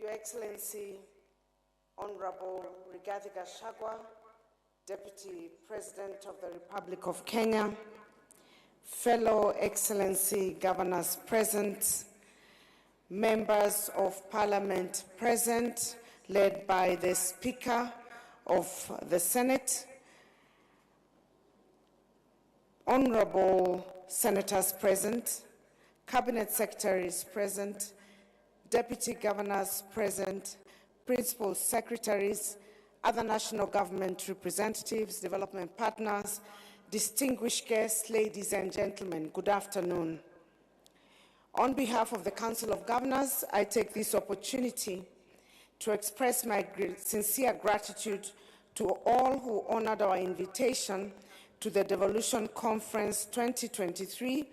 Your Excellency, Honorable Rigathi Gachagua, Deputy President of the Republic of Kenya, fellow Excellency Governors present, members of Parliament present, led by the Speaker of the Senate, Honorable Senators present, Cabinet Secretaries present, Deputy Governors present, Principal Secretaries, other national government representatives, development partners, distinguished guests, ladies and gentlemen, good afternoon. On behalf of the Council of Governors, I take this opportunity to express my sincere gratitude to all who honored our invitation to the Devolution Conference 2023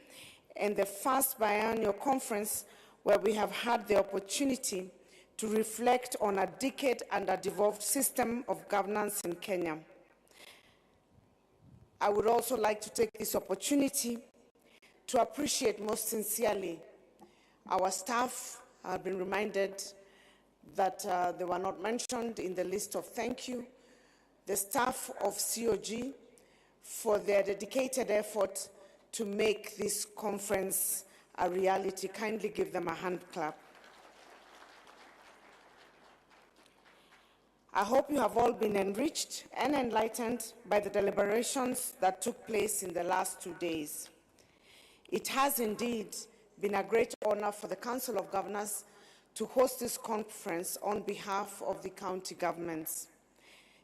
and the first biannual conference where we have had the opportunity to reflect on a decade and a devolved system of governance in Kenya. I would also like to take this opportunity to appreciate most sincerely our staff. I've been reminded that they were not mentioned in the list of thank you. The staff of COG for their dedicated effort to make this conference a reality. Kindly give them a hand clap. I hope you have all been enriched and enlightened by the deliberations that took place in the last 2 days. It has indeed been a great honor for the Council of Governors to host this conference on behalf of the county governments.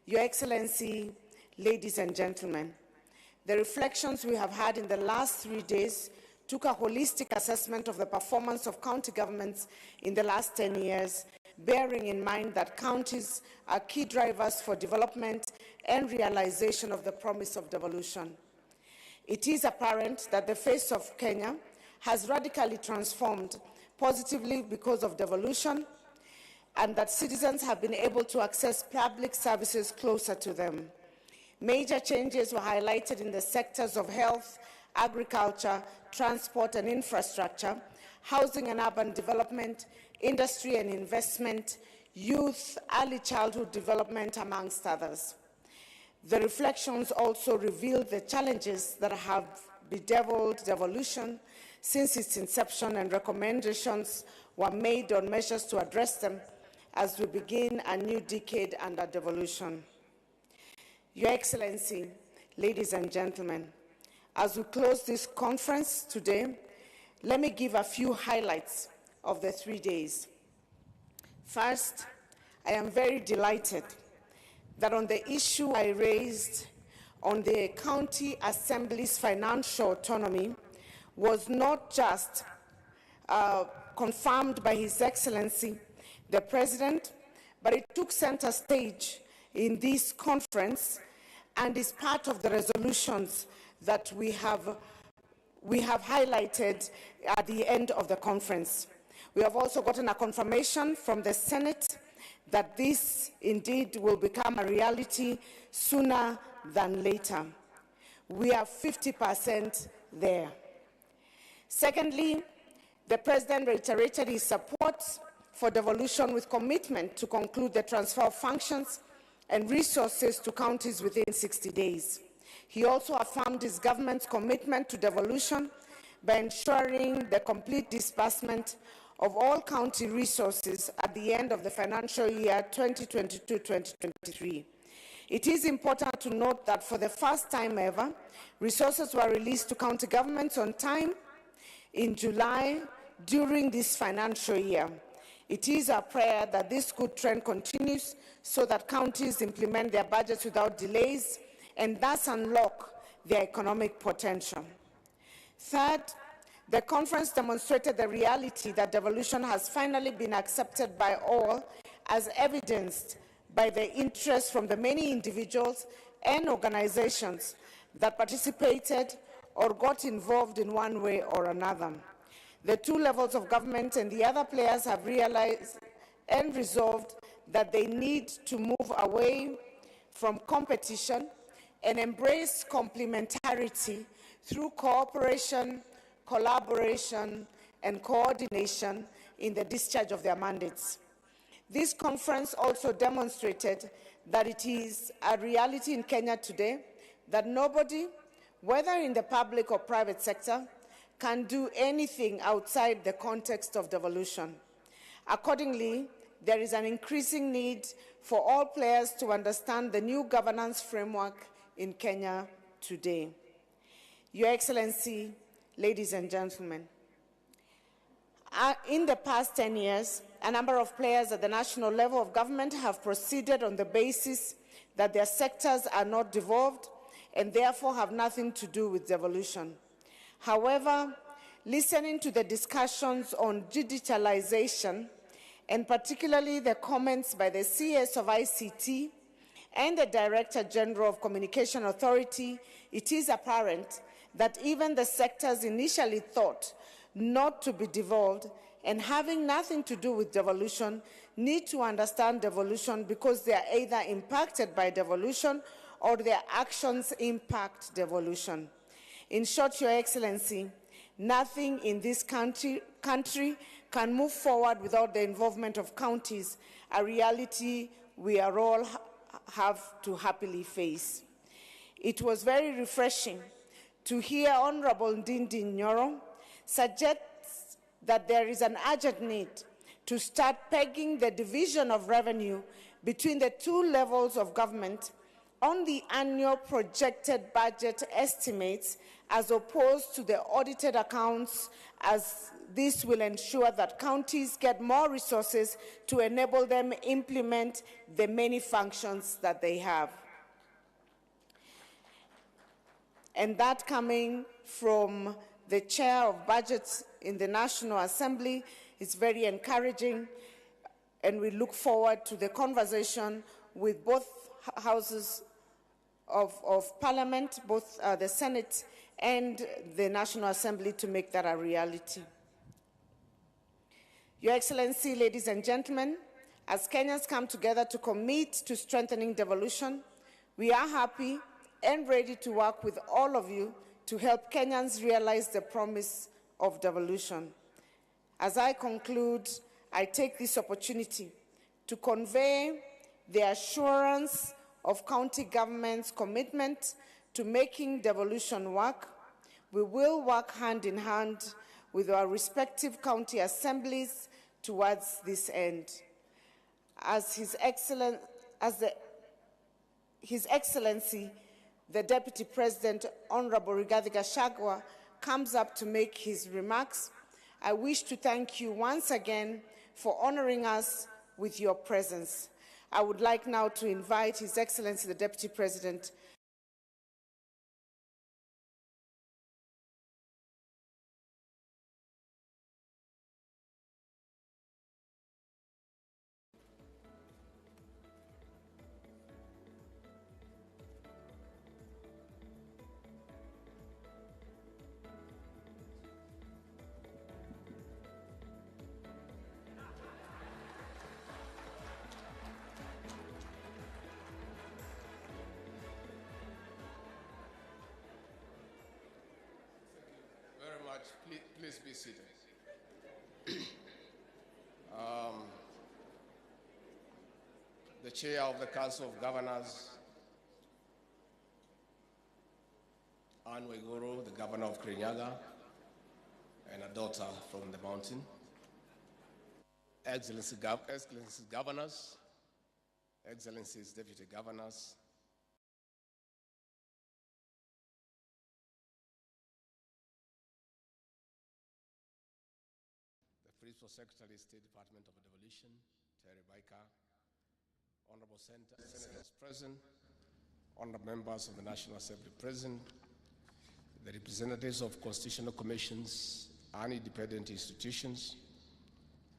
Your Excellency, ladies and gentlemen, the reflections we have had in the last 3 days took a holistic assessment of the performance of county governments in the last 10 years, bearing in mind that counties are key drivers for development and realization of the promise of devolution. It is apparent that the face of Kenya has radically transformed positively because of devolution, and that citizens have been able to access public services closer to them. Major changes were highlighted in the sectors of health, agriculture, transport and infrastructure, housing and urban development, industry and investment, youth, early childhood development, amongst others. The reflections also revealed the challenges that have bedeviled devolution since its inception, and recommendations were made on measures to address them as we begin a new decade under devolution. Your Excellency, ladies and gentlemen, as we close this conference today, let me give a few highlights of the 3 days. First, I am very delighted that on the issue I raised on the county assembly's financial autonomy was not just confirmed by His Excellency, the President, but it took center stage in this conference and is part of the resolutions that we have highlighted at the end of the conference. We have also gotten a confirmation from the Senate that this indeed will become a reality sooner than later. We are 50% there. Secondly, the President reiterated his support for devolution with commitment to conclude the transfer of functions and resources to counties within 60 days. He also affirmed his government's commitment to devolution by ensuring the complete disbursement of all county resources at the end of the financial year 2022-2023. It is important to note that for the first time ever, resources were released to county governments on time in July during this financial year. It is our prayer that this good trend continues so that counties implement their budgets without delays and thus unlock their economic potential. Third, the conference demonstrated the reality that devolution has finally been accepted by all, as evidenced by the interest from the many individuals and organizations that participated or got involved in one way or another. The two levels of government and the other players have realized and resolved that they need to move away from competition and embrace complementarity through cooperation, collaboration, and coordination in the discharge of their mandates. This conference also demonstrated that it is a reality in Kenya today that nobody, whether in the public or private sector, can do anything outside the context of devolution. Accordingly, there is an increasing need for all players to understand the new governance framework in Kenya today. Your Excellency, ladies and gentlemen, in the past 10 years, a number of players at the national level of government have proceeded on the basis that their sectors are not devolved and therefore have nothing to do with devolution. However, listening to the discussions on digitalization, and particularly the comments by the CS of ICT and the Director General of Communication Authority, it is apparent that even the sectors initially thought not to be devolved and having nothing to do with devolution need to understand devolution because they are either impacted by devolution or their actions impact devolution. In short, Your Excellency, nothing in this country can move forward without the involvement of counties, a reality we are all have to happily face. It was very refreshing to hear Honorable Ndindi Nyoro suggest that there is an urgent need to start pegging the division of revenue between the two levels of government on the annual projected budget estimates as opposed to the audited accounts, as this will ensure that counties get more resources to enable them implement the many functions that they have. And that coming from the chair of budgets in the National Assembly is very encouraging, and we look forward to the conversation with both houses of Parliament, both the Senate and the National Assembly, to make that a reality. Your Excellency, ladies and gentlemen, as Kenyans come together to commit to strengthening devolution, we are happy and ready to work with all of you to help Kenyans realize the promise of devolution. As I conclude, I take this opportunity to convey the assurance of county government's commitment to making devolution work. We will work hand in hand with our respective county assemblies towards this end. As His Excellency, the Deputy President, Honorable Rigathi Gachagua, comes up to make his remarks, I wish to thank you once again for honoring us with your presence. I would like now to invite His Excellency, the Deputy President, Please be seated. The Chair of the Council of Governors, Anne Waiguru, the Governor of Kirinyaga, and a daughter from the mountain, Excellencies Governors, Excellencies Deputy Governors, Principal Secretary, State Department of Devolution, Terry Baika, Honorable Senators present, Honorable Members of the National Assembly present, the representatives of constitutional commissions and independent institutions,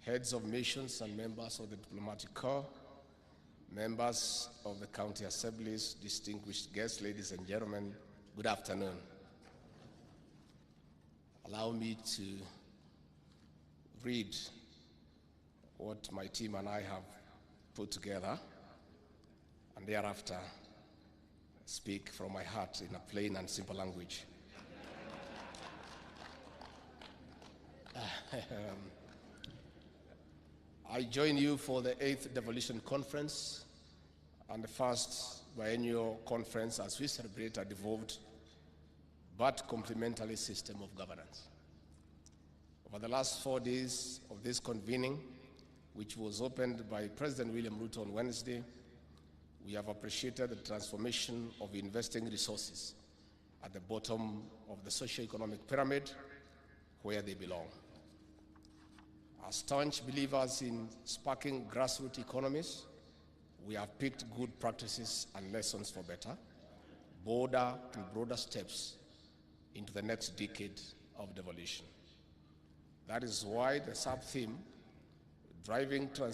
heads of missions and members of the diplomatic corps, members of the county assemblies, distinguished guests, ladies and gentlemen, good afternoon. Allow me to read what my team and I have put together, and thereafter speak from my heart in a plain and simple language. I join you for the 8th Devolution Conference and the first biennial conference as we celebrate a devolved but complementary system of governance. Over the last 4 days of this convening, which was opened by President William Ruto on Wednesday, we have appreciated the transformation of investing resources at the bottom of the socio-economic pyramid where they belong. As staunch believers in sparking grassroots economies, we have picked good practices and lessons for better, bolder and broader steps into the next decade of devolution. That is why the sub-theme, driving